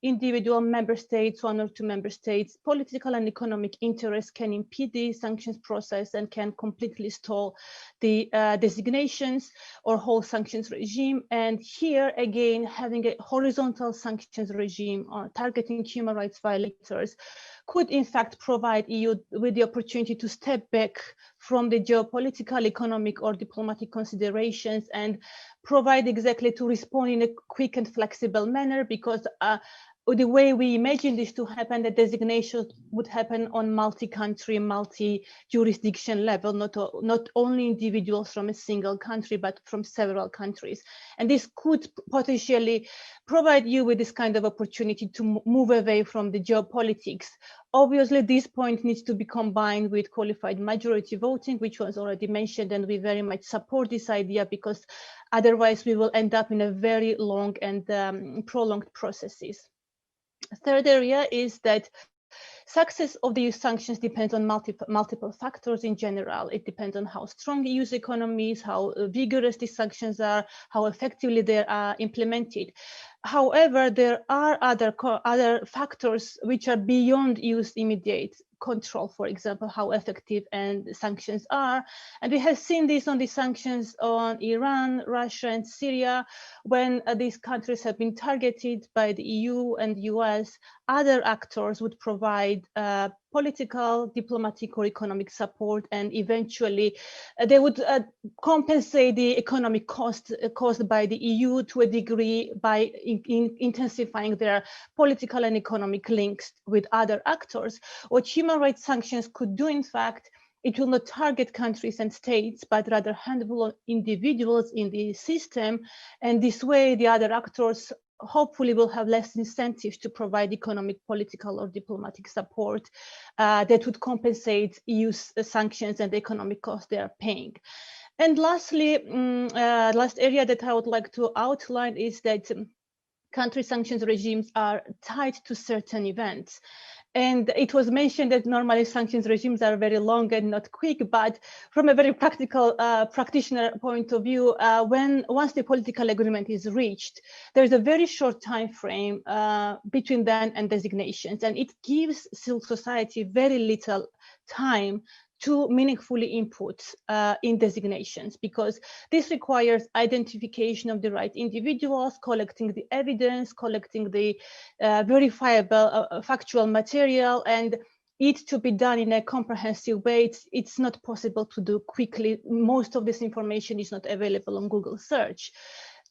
Individual member states, 1 or 2 member states, political and economic interests can impede the sanctions process and can completely stall the designations or whole sanctions regime. And here again, having a horizontal sanctions regime targeting human rights violators could in fact provide EU with the opportunity to step back from the geopolitical, economic, or diplomatic considerations and provide exactly to respond in a quick and flexible manner, because the way we imagine this to happen, the designation would happen on multi-country, multi-jurisdiction level, not only individuals from a single country, but from several countries. And this could potentially provide you with this kind of opportunity to move away from the geopolitics. Obviously, this point needs to be combined with qualified majority voting, which was already mentioned, and we very much support this idea, because otherwise we will end up in a very long and prolonged processes. Third area is that success of the EU sanctions depends on multiple factors in general. It depends on how strong the EU's economy is, how vigorous these sanctions are, how effectively they are implemented. However, there are other factors which are beyond EU's immediate control, for example, how effective and sanctions are. And we have seen this on the sanctions on Iran, Russia, and Syria. When these countries have been targeted by the EU and US, other actors would provide political, diplomatic, or economic support, and eventually they would compensate the economic cost caused by the EU to a degree by intensifying their political and economic links with other actors. What human rights sanctions could do, in fact, it will not target countries and states, but rather handful of individuals in the system. And this way, the other actors hopefully will have less incentives to provide economic, political, or diplomatic support that would compensate EU sanctions and the economic costs they are paying. And lastly, last area that I would like to outline is that country sanctions regimes are tied to certain events. And it was mentioned that normally sanctions regimes are very long and not quick, but from a very practical practitioner point of view, once the political agreement is reached, there's a very short time frame between then and designations, and it gives civil society very little time to meaningfully input in designations, because this requires identification of the right individuals, collecting the evidence, collecting the verifiable factual material, and it to be done in a comprehensive way. It's not possible to do quickly. Most of this information is not available on Google search.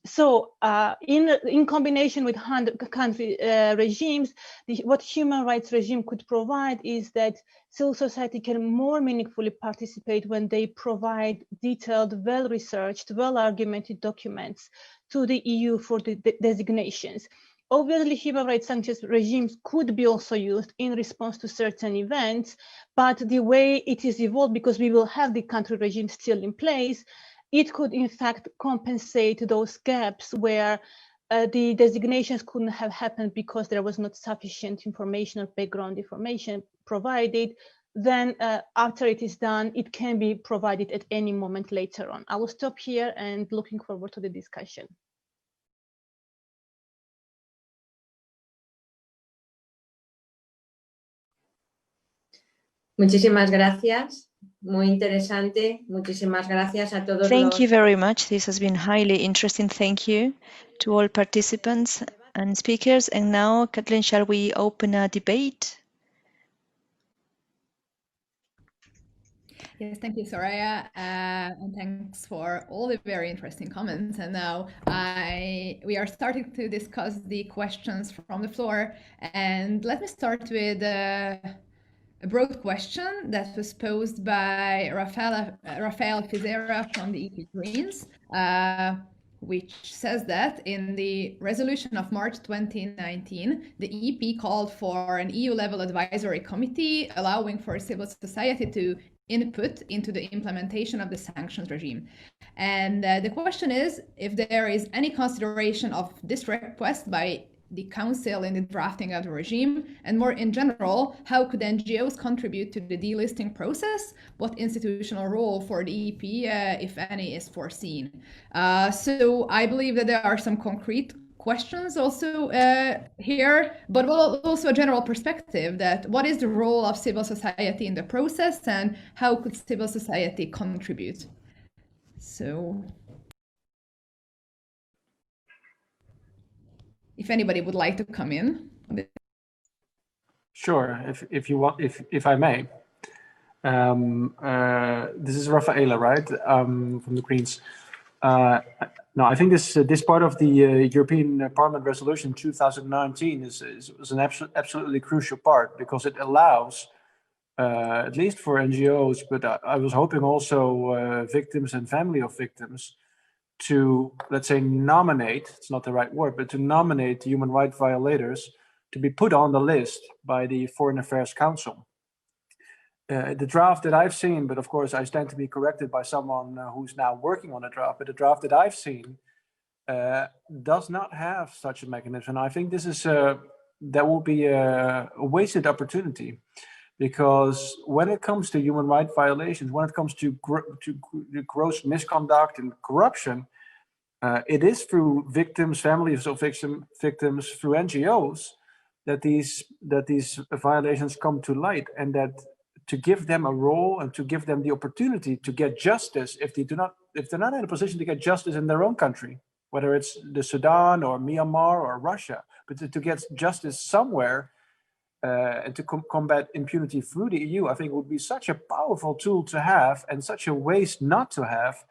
So in combination with country regimes, what human rights regime could provide is that civil society can more meaningfully participate when they provide detailed, well-researched, well-argumented documents to the EU for the designations. Obviously, human rights sanctions regimes could be also used in response to certain events, but the way it is evolved, because we will have the country regime still in place, it could in fact compensate those gaps where the designations couldn't have happened because there was not sufficient information or background information provided. Then after it is done, it can be provided at any moment later on. I will stop here and looking forward to the discussion. Muchísimas gracias. Muy interesante. Muchísimas gracias a todos. Thank you very much. This has been highly interesting. Thank you to all participants and speakers. And now, Kathleen, shall we open a debate? Yes, thank you, Soraya, and thanks for all the very interesting comments. And now we are starting to discuss the questions from the floor. And let me start with a broad question that was posed by Rafael Fizera from the EP Greens, which says that in the resolution of March 2019, the EP called for an EU-level advisory committee allowing for civil society to input into the implementation of the sanctions regime. And the question is if there is any consideration of this request by the Council in the drafting of the regime, and more in general, how could NGOs contribute to the delisting process? What institutional role for the EP, if any, is foreseen? So I believe that there are some concrete questions also here, but also a general perspective that what is the role of civil society in the process and how could civil society contribute? So if anybody would like to come in. Sure, if you want, if I may. This is Rafaela, right, from the Greens. No, I think this part of the European Parliament resolution 2019 is an absolutely crucial part, because it allows, at least for NGOs, but I was hoping also victims and family of victims, to, let's say, nominate, it's not the right word, but to nominate human rights violators to be put on the list by the Foreign Affairs Council. The draft that I've seen, but of course I stand to be corrected by someone who's now working on a draft, but the draft that I've seen does not have such a mechanism. And I think this is that will be a wasted opportunity, because when it comes to human rights violations, when it comes to gross misconduct and corruption, it is through victims, families of victims, through NGOs that these violations come to light, and that to give them a role and to give them the opportunity to get justice if they're not in a position to get justice in their own country, whether it's the Sudan or Myanmar or Russia, but to get justice somewhere. And to combat impunity through the EU, I think would be such a powerful tool to have, and such a waste not to have,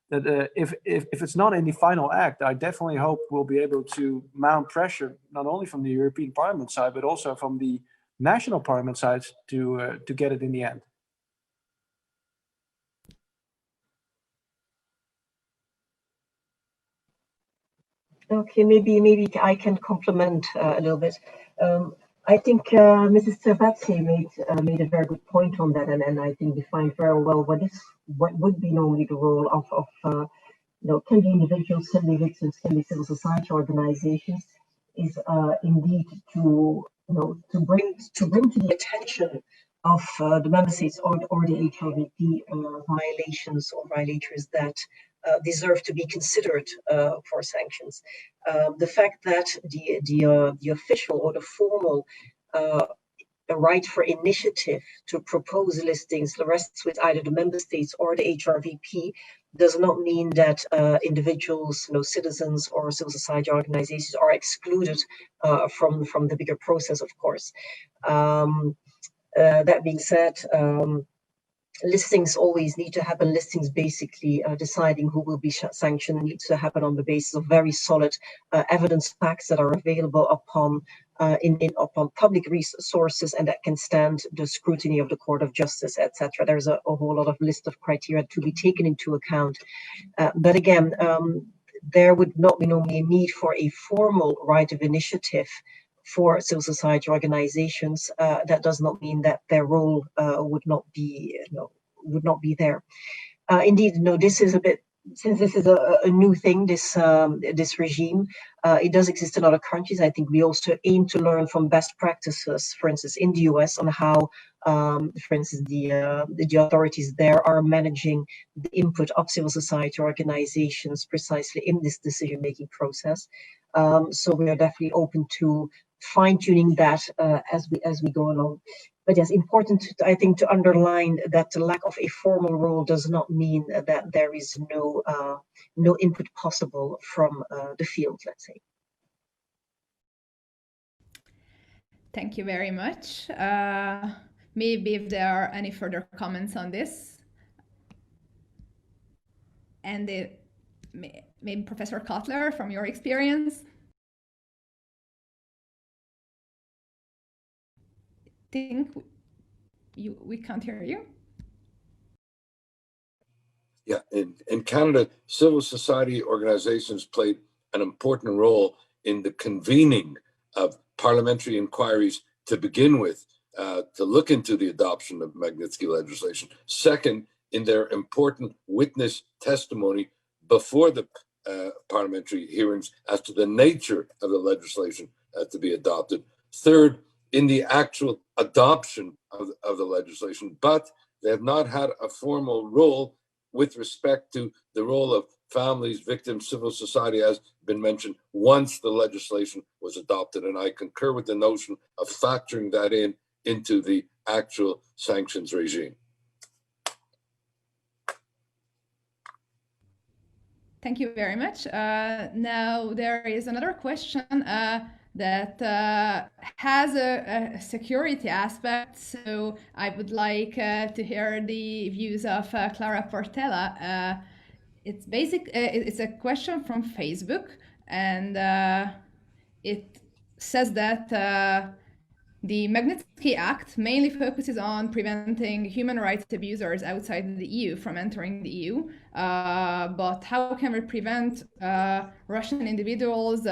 that if it's not in the final act, I definitely hope we'll be able to mount pressure, not only from the European Parliament side, but also from the national parliament sides to get it in the end. Okay, maybe I can complement a little bit. I think Mrs. Servazzi made a very good point on that, and I think defined very well what would be normally the role of can be individuals, can be victims, can be civil society organizations, is indeed to bring to the attention of the member states or the HLVP violations or violators that deserve to be considered for sanctions. The fact that the official or the formal a right for initiative to propose listings rests with either the member states or the HRVP does not mean that individuals, citizens or civil society organizations are excluded from the bigger process, of course. That being said, listings always need to happen. Listings basically deciding who will be sanctioned needs to happen on the basis of very solid evidence packs that are available upon public resources and that can stand the scrutiny of the Court of Justice, etc. There's a whole lot of list of criteria to be taken into account. But again, there would not be normally a need for a formal right of initiative for civil society organizations. That does not mean that their role would not be there. Indeed, this is a bit, since this is a new thing, this regime, it does exist in other countries. I think we also aim to learn from best practices, for instance, in the US, on how, for instance, the authorities there are managing the input of civil society organizations precisely in this decision-making process. So we are definitely open to fine-tuning that as we go along. But yes, important, I think, to underline that the lack of a formal role does not mean that there is no input possible from the field, let's say. Thank you very much. Maybe if there are any further comments on this. And maybe Professor Kotler, from your experience. Think we can't hear you. Yeah, in Canada, civil society organizations played an important role in the convening of parliamentary inquiries to begin with, to look into the adoption of Magnitsky legislation. Second, in their important witness testimony before the parliamentary hearings as to the nature of the legislation to be adopted. Third, in the actual adoption of the legislation, but they have not had a formal role with respect to the role of families, victims, civil society, has been mentioned, once the legislation was adopted. And I concur with the notion of factoring that into the actual sanctions regime. Thank you very much. Now there is another question that has a security aspect. So I would like to hear the views of Clara Portela. It's a question from Facebook, and it says that the Magnitsky Act mainly focuses on preventing human rights abusers outside the EU from entering the EU. But how can we prevent Russian individuals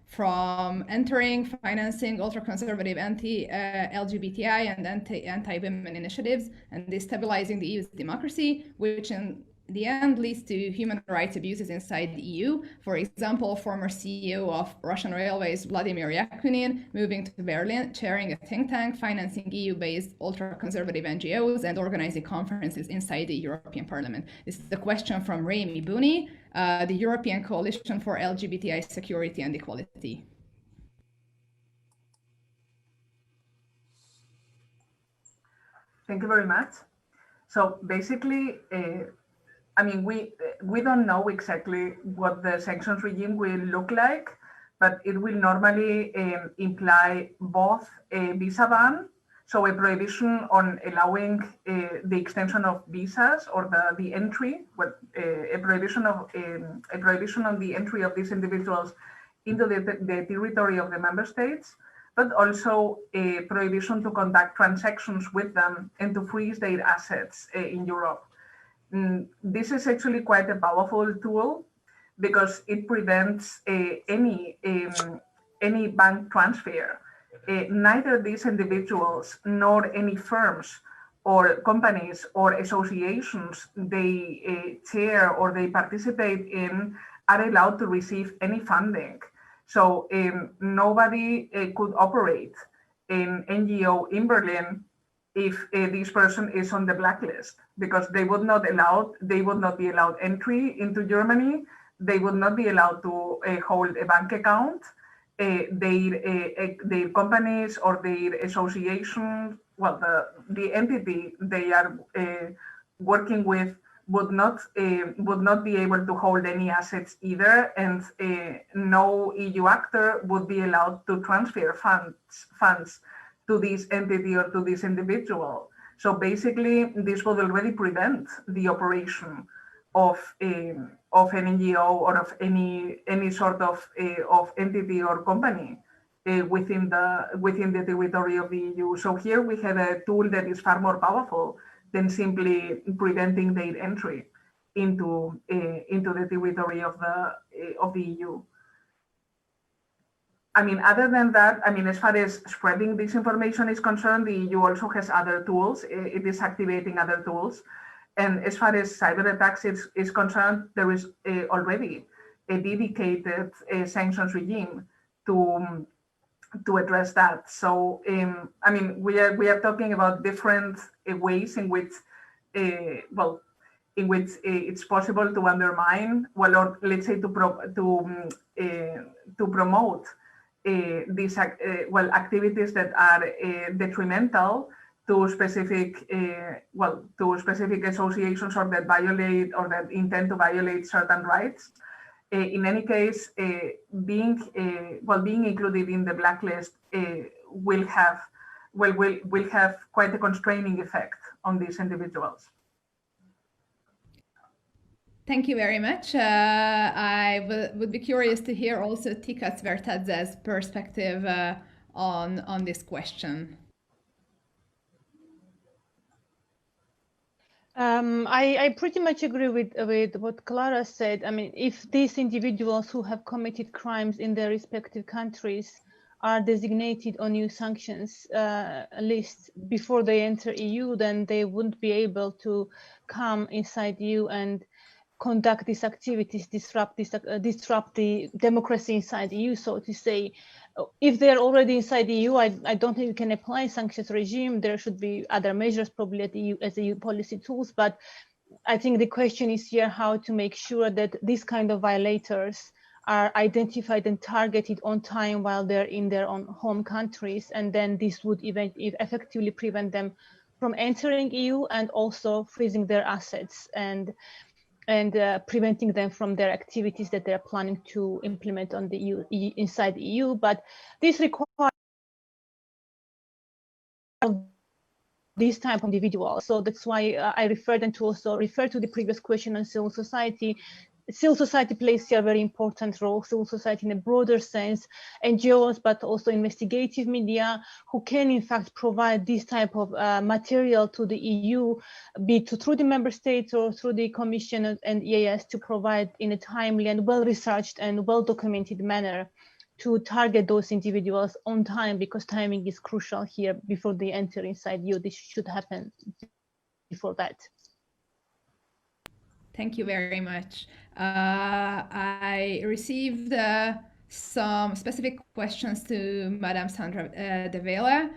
from entering, financing ultra-conservative anti-LGBTI and anti-women initiatives and destabilizing the EU's democracy, which in the end leads to human rights abuses inside the EU. For example, former CEO of Russian Railways, Vladimir Yakunin, moving to Berlin, chairing a think tank, financing EU-based ultra-conservative NGOs, and organizing conferences inside the European Parliament. This is the question from Remy Booney, the European Coalition for LGBTI Security and Equality. Thank you very much. So basically, I mean, we don't know exactly what the sanctions regime will look like, but it will normally imply both a visa ban, so a prohibition on allowing the extension of visas or the entry, a prohibition on the entry of these individuals into the territory of the member states, but also a prohibition to conduct transactions with them and to freeze their assets in Europe. This is actually quite a powerful tool, because it prevents any bank transfer. Neither these individuals nor any firms or companies or associations they chair or they participate in are allowed to receive any funding. So nobody could operate an NGO in Berlin if this person is on the blacklist, because they would not be allowed entry into Germany. They would not be allowed to hold a bank account. Their companies or their association, well, the entity they are working with would not be able to hold any assets either, and no EU actor would be allowed to transfer funds to this entity or to this individual. So basically, this would already prevent the operation of an NGO or of any sort of entity or company within the territory of the EU. So here we have a tool that is far more powerful than simply preventing their entry into the territory of the EU. I mean, other than that, I mean, as far as spreading this information is concerned, the EU also has other tools. It is activating other tools. And as far as cyber attacks is concerned, there is already a dedicated sanctions regime to address that. So, I mean, we are talking about different ways in which, it's possible to undermine, well, or let's say to promote these activities that are detrimental to specific associations or that violate or that intend to violate certain rights. In any case, being included in the blacklist will have quite a constraining effect on these individuals. Thank you very much. I would be curious to hear also Tika Zvertadze's perspective on this question. I pretty much agree with what Clara said. I mean, if these individuals who have committed crimes in their respective countries are designated on EU sanctions lists before they enter EU, then they wouldn't be able to come inside EU and conduct these activities, disrupt the democracy inside the EU, so to say. If they're already inside the EU, I don't think you can apply sanctions regime. There should be other measures probably at the EU, as EU policy tools. But I think the question is here how to make sure that these kind of violators are identified and targeted on time while they're in their own home countries, and then this would effectively prevent them from entering EU and also freezing their assets and preventing them from their activities that they're planning to implement on the EU, inside the EU. But this requires these type of individuals. So that's why I refer them to also refer to the previous question on civil society. Civil society plays here a very important role, civil society in a broader sense, NGOs, but also investigative media, who can in fact provide this type of material to the EU, be it through the member states or through the Commission and EAS, to provide in a timely and well-researched and well-documented manner to target those individuals on time, because timing is crucial here before they enter inside EU. This should happen before that. Thank you very much. I received some specific questions to Madame Sandra De Vela.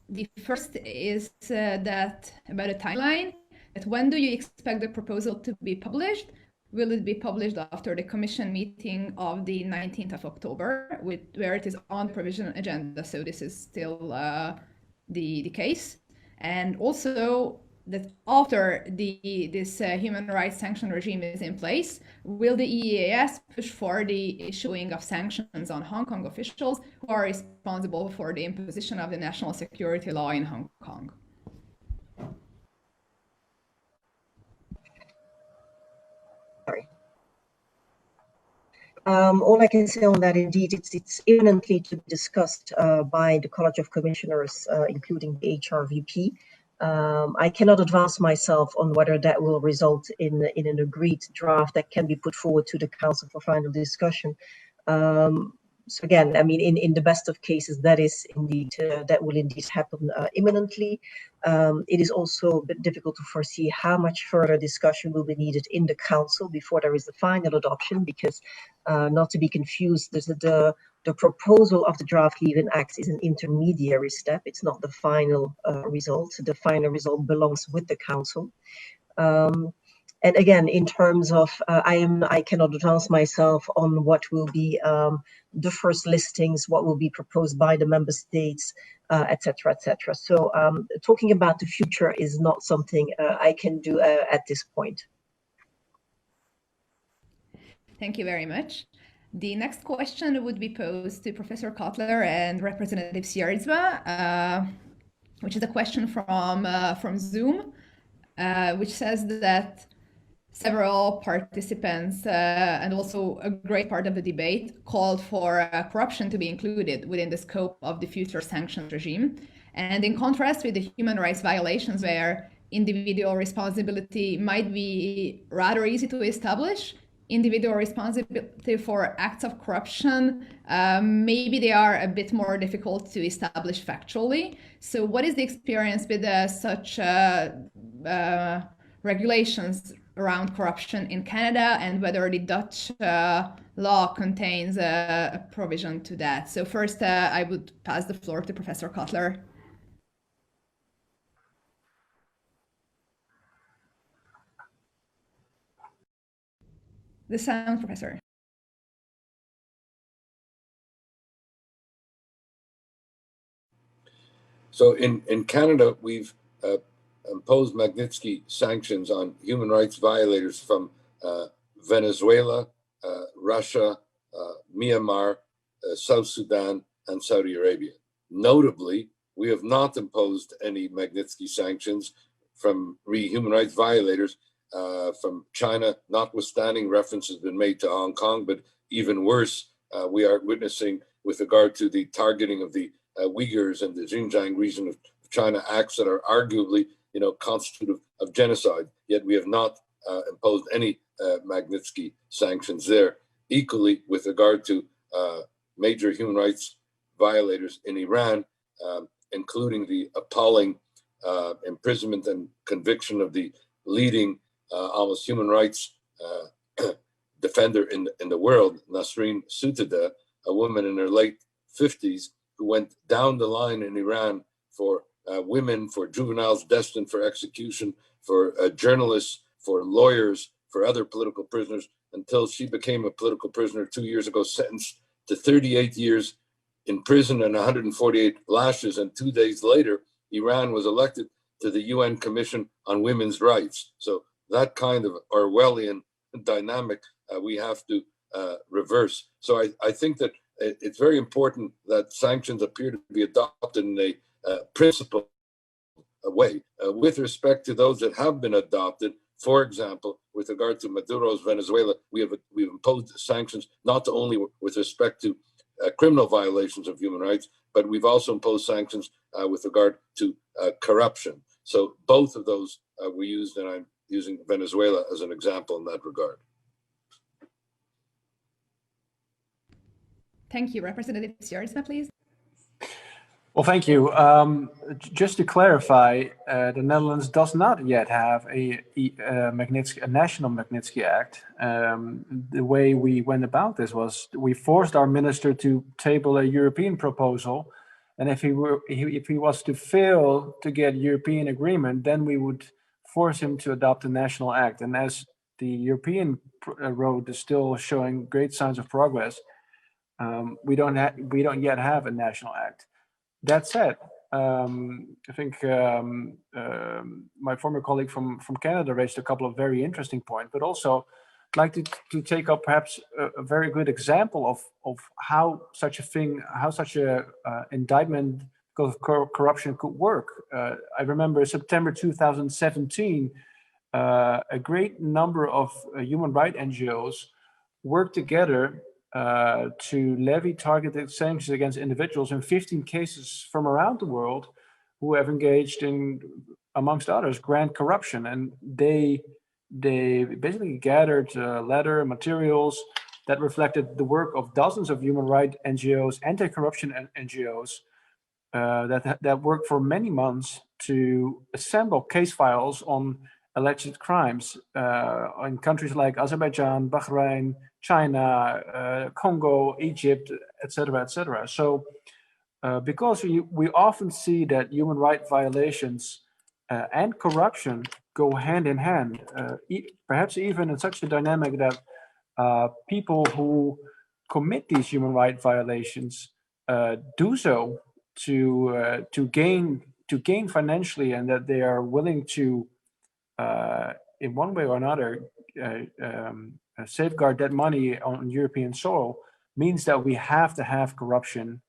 The first is that about a timeline. That when do you expect the proposal to be published? Will it be published after the Commission meeting of the 19th of October, where it is on provisional agenda? So this is still the case. And also, that after this human rights sanction regime is in place, will the EEAS push for the issuing of sanctions on Hong Kong officials who are responsible for the imposition of the national security law in Hong Kong? Sorry. All I can say on that, indeed, it's imminently to be discussed by the College of Commissioners, including the HRVP. I cannot advance myself on whether that will result in an agreed draft that can be put forward to the Council for final discussion. So again, I mean, in the best of cases, that is indeed that will indeed happen imminently. It is also a bit difficult to foresee how much further discussion will be needed in the Council before there is the final adoption, because not to be confused, the proposal of the draft Leaving Act is an intermediary step. It's not the final result. The final result belongs with the Council. And again, in terms of, I cannot advance myself on what will be the first listings, what will be proposed by the member states, etc., etc. So talking about the future is not something I can do at this point. Thank you very much. The next question would be posed to Professor Kotler and Representative Sierdzma, which is a question from Zoom, which says that several participants and also a great part of the debate called for corruption to be included within the scope of the future sanctions regime. And in contrast with the human rights violations where individual responsibility might be rather easy to establish, individual responsibility for acts of corruption, maybe they are a bit more difficult to establish factually. So what is the experience with such regulations around corruption in Canada, and whether the Dutch law contains a provision to that? So first, I would pass the floor to Professor Kotler. The sound, Professor. So in Canada, we've imposed Magnitsky sanctions on human rights violators from Venezuela, Russia, Myanmar, South Sudan, and Saudi Arabia. Notably, we have not imposed any Magnitsky sanctions from human rights violators from China, notwithstanding reference has been made to Hong Kong, but even worse, we are witnessing with regard to the targeting of the Uyghurs and the Xinjiang region of China, acts that are arguably, constitutive of genocide. Yet we have not imposed any Magnitsky sanctions there. Equally, with regard to major human rights violators in Iran, including the appalling imprisonment and conviction of the leading almost human rights defender in the world, Nasrin Sotoudeh, a woman in her late 50s who went down the line in Iran for women, for juveniles destined for execution, for journalists, for lawyers, for other political prisoners, until she became a political prisoner 2 years ago, sentenced to 38 years in prison and 148 lashes. And 2 days later, Iran was elected to the UN Commission on Women's Rights. So that kind of Orwellian dynamic we have to reverse. So I think that it's very important that sanctions appear to be adopted in a principled way with respect to those that have been adopted. For example, with regard to Maduro's Venezuela, we've imposed sanctions not only with respect to criminal violations of human rights, but we've also imposed sanctions with regard to corruption. So both of those were used, and I'm using Venezuela as an example in that regard. Thank you. Representative Sierdzma, please. Well, thank you. Just to clarify, the Netherlands does not yet have a national Magnitsky Act. The way we went about this was we forced our minister to table a European proposal, and if he was to fail to get European agreement, then we would force him to adopt a national act. And as the European road is still showing great signs of progress, we don't yet have a national act. That said, I think my former colleague from Canada raised a couple of very interesting points, but also I'd like to take up perhaps a very good example of how such a indictment because of corruption could work. I remember September 2017, a great number of human rights NGOs worked together to levy targeted sanctions against individuals in 15 cases from around the world who have engaged in, amongst others, grand corruption, and they basically gathered letter materials that reflected the work of dozens of human rights NGOs, anti-corruption NGOs, that worked for many months to assemble case files on alleged crimes in countries like Azerbaijan, Bahrain, China, Congo, Egypt, etc., etc. So because we often see that human rights violations and corruption go hand in hand, perhaps even in such a dynamic that people who commit these human rights violations do so to gain financially, and that they are willing to, in one way or another, safeguard that money on European soil, means that we have to have corruption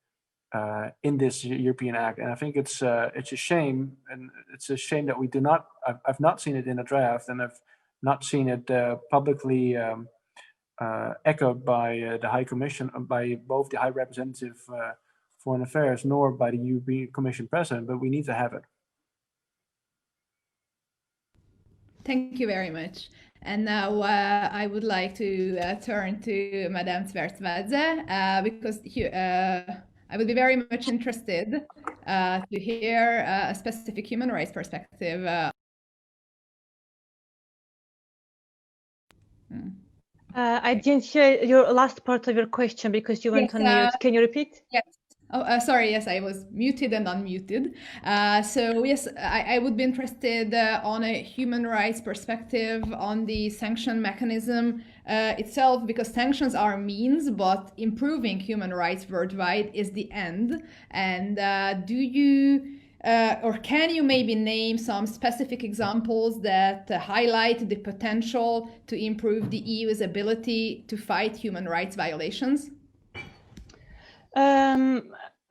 in this European Act. And I think it's a shame, and it's a shame that we do not. I've not seen it in a draft, and I've not seen it publicly echoed by the High Commission, by both the High Representative Foreign Affairs, nor by the European Commission President. But we need to have it. Thank you very much. And now I would like to turn to Madame Tvertsvadze because I would be very much interested to hear a specific human rights perspective. I didn't hear your last part of your question because you went on mute. Can you repeat? Yes. Oh, sorry. Yes, I was muted and unmuted. So yes, I would be interested on a human rights perspective on the sanction mechanism itself, because sanctions are means, but improving human rights worldwide is the end. And do you or can you maybe name some specific examples that highlight the potential to improve the EU's ability to fight human rights violations?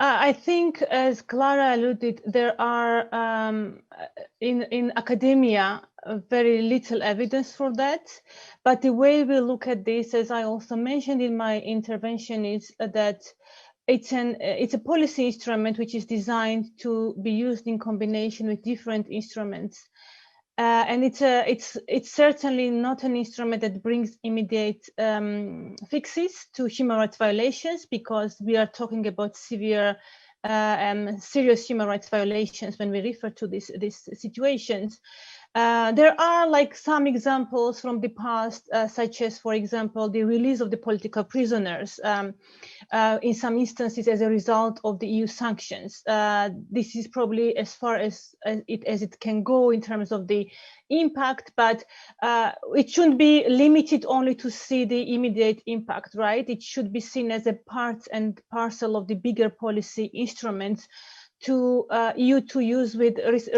I think, as Clara alluded, there are in academia very little evidence for that. But the way we look at this, as I also mentioned in my intervention, is that it's a policy instrument which is designed to be used in combination with different instruments. And it's certainly not an instrument that brings immediate fixes to human rights violations, because we are talking about severe, serious human rights violations when we refer to these situations. There are like some examples from the past, such as, for example, the release of the political prisoners in some instances as a result of the EU sanctions. This is probably as far as it can go in terms of the impact, but it shouldn't be limited only to see the immediate impact, right? It should be seen as a part and parcel of the bigger policy instruments to EU to use with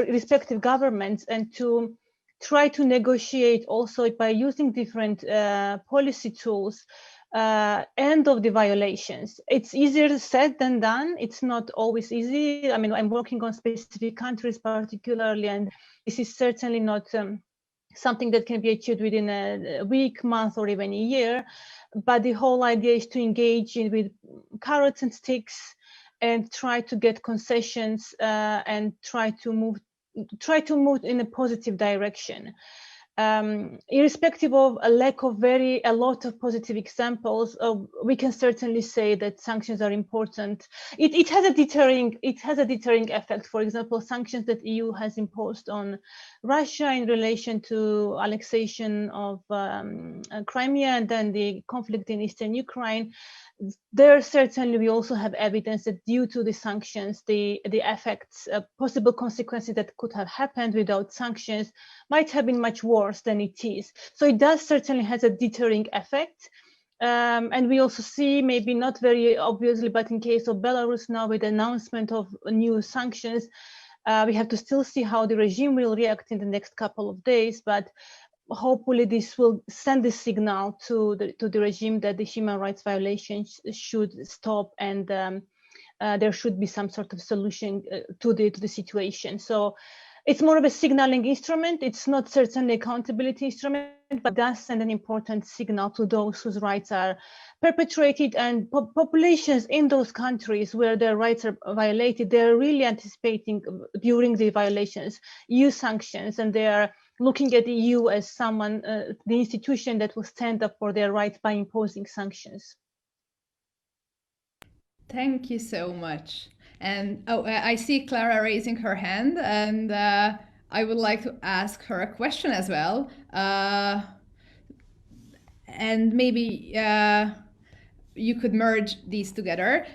respective governments, and to try to negotiate also by using different policy tools end of the violations. It's easier said than done. It's not always easy. I mean, I'm working on specific countries particularly, and this is certainly not something that can be achieved within a week, month, or even a year. But the whole idea is to engage with carrots and sticks, and try to get concessions and try to move in a positive direction. Irrespective of a lack of a lot of positive examples, we can certainly say that sanctions are important. It has a deterring effect. For example, sanctions that EU has imposed on Russia in relation to annexation of Crimea and then the conflict in eastern Ukraine. There certainly we also have evidence that due to the sanctions, the effects, possible consequences that could have happened without sanctions might have been much worse than it is. So it does certainly has a deterring effect. And we also see, maybe not very obviously, but in case of Belarus now with the announcement of new sanctions, we have to still see how the regime will react in the next couple of days. But hopefully this will send a signal to the regime that the human rights violations should stop, and there should be some sort of solution to the situation. So it's more of a signaling instrument. It's not certainly accountability instrument, but does send an important signal to those whose rights are perpetrated, and populations in those countries where their rights are violated, they're really anticipating during the violations EU sanctions, and they are looking at the EU as someone, the institution that will stand up for their rights by imposing sanctions. Thank you so much. And I see Clara raising her hand, and I would like to ask her a question as well. And maybe you could merge these together,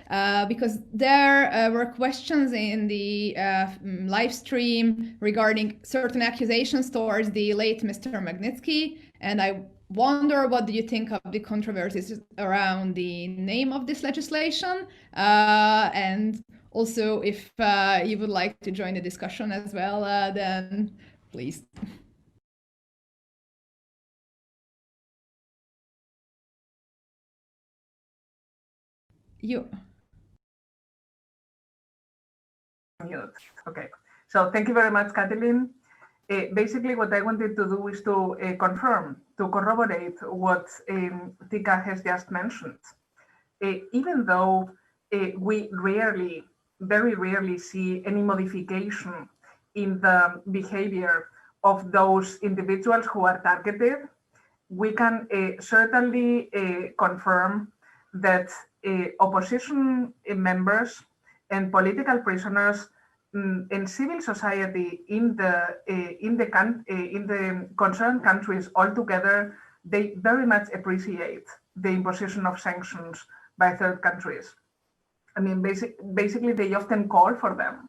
because there were questions in the live stream regarding certain accusations towards the late Mr. Magnitsky, and I wonder, what do you think of the controversies around the name of this legislation? And also, if you would like to join the discussion as well, then please. You. Okay, so thank you very much, Kathleen. Basically, what I wanted to do is to confirm, to corroborate what Tika has just mentioned. Even though we very rarely see any modification in the behavior of those individuals who are targeted, we can certainly confirm that opposition members and political prisoners and civil society in the concerned countries altogether, they very much appreciate the imposition of sanctions by third countries. I mean, basically, they often call for them.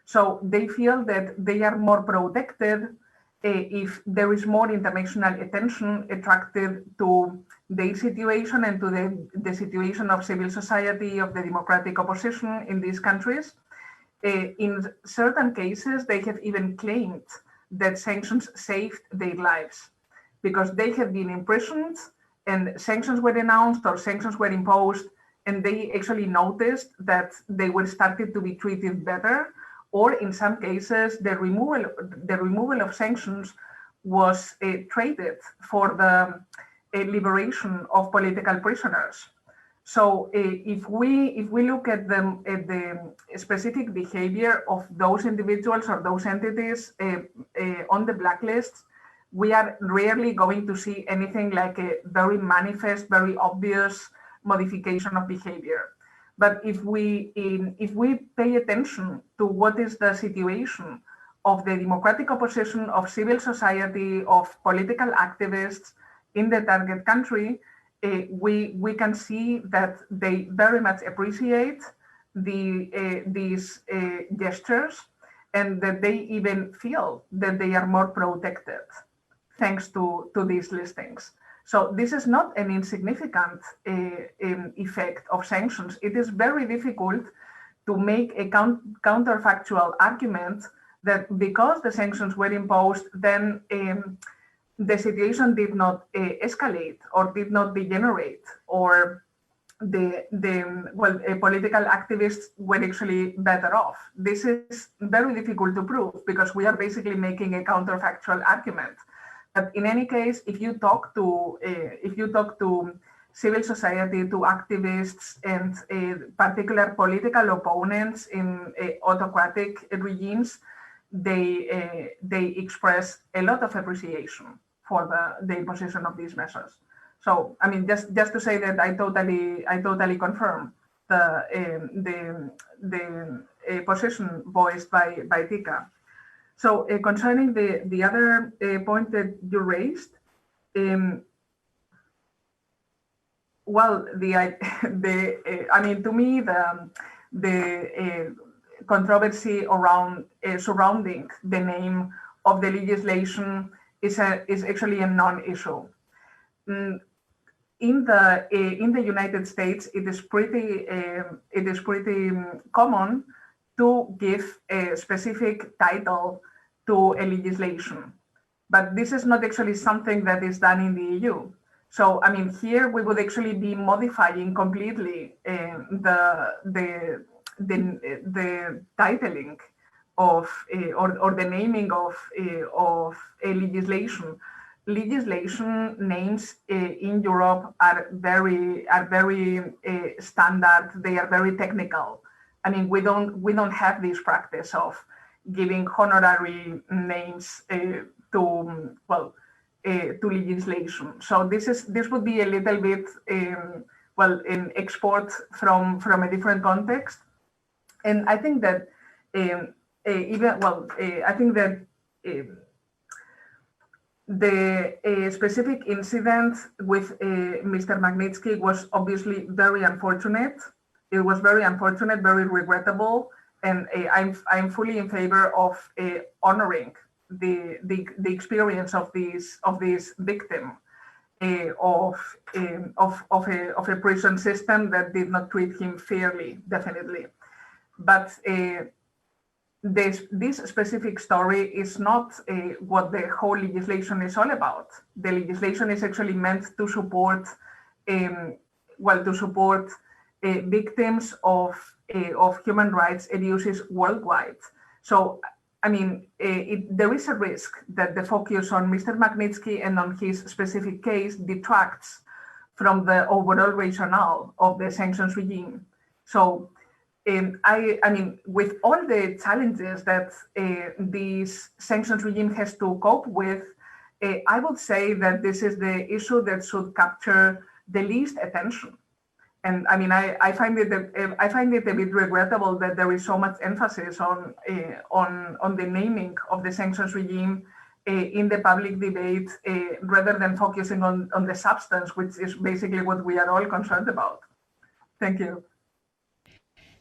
So they feel that they are more protected if there is more international attention attracted to their situation and to the situation of civil society, of the democratic opposition in these countries. In certain cases, they have even claimed that sanctions saved their lives because they had been imprisoned and sanctions were announced or sanctions were imposed, and they actually noticed that they were started to be treated better, or in some cases, the removal of sanctions was traded for the liberation of political prisoners. So if we look at the specific behavior of those individuals or those entities on the blacklists, we are rarely going to see anything like a very manifest, very obvious modification of behavior. But if we pay attention to what is the situation of the democratic opposition, of civil society, of political activists in the target country, we can see that they very much appreciate these gestures, and that they even feel that they are more protected thanks to these listings. So this is not an insignificant effect of sanctions. It is very difficult to make a counterfactual argument that because the sanctions were imposed, then the situation did not escalate or did not degenerate, or political activists were actually better off. This is very difficult to prove because we are basically making a counterfactual argument. But in any case, if you talk to civil society, to activists, and particular political opponents in autocratic regimes, they express a lot of appreciation for the imposition of these measures. So, I mean, just to say that I totally confirm the position voiced by Tika. So, concerning the other point that you raised, well, I mean, to me, the controversy around surrounding the name of the legislation is actually a non-issue. In the United States, it is pretty common to give a specific title to a legislation, but this is not actually something that is done in the EU. So, I mean, here we would actually be modifying completely the titling or the naming of a legislation. Legislation names in Europe are very standard. They are very technical. I mean, we don't have this practice of giving honorary names to legislation. So this would be a little bit an export from a different context. And I think that the specific incident with Mr. Magnitsky was obviously very unfortunate. It was very unfortunate, very regrettable, and I'm fully in favor of honoring the experience of this victim of a prison system that did not treat him fairly, definitely. But this specific story is not what the whole legislation is all about. The legislation is actually meant to support, victims of human rights abuses worldwide. So, I mean, there is a risk that the focus on Mr. Magnitsky and on his specific case detracts from the overall rationale of the sanctions regime. So, I mean, with all the challenges that this sanctions regime has to cope with, I would say that this is the issue that should capture the least attention. And I mean, I find it a bit regrettable that there is so much emphasis on the naming of the sanctions regime in the public debate, rather than focusing on the substance, which is basically what we are all concerned about. Thank you.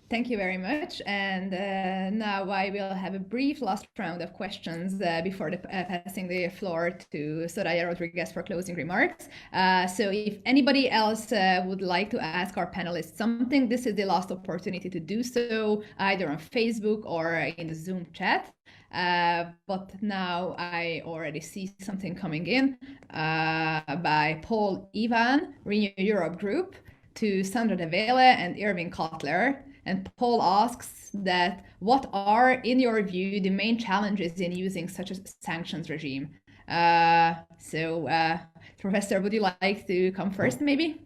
Thank you very much. And now I will have a brief last round of questions before passing the floor to Soraya Rodriguez for closing remarks. So if anybody else would like to ask our panelists something, this is the last opportunity to do so, either on Facebook or in the Zoom chat. But now I already see something coming in by Paul Ivan, Renew Europe Group, to Sandra De Vele and Irving Kotler. And Paul asks that, what are, in your view, the main challenges in using such a sanctions regime? Professor, would you like to come first, maybe?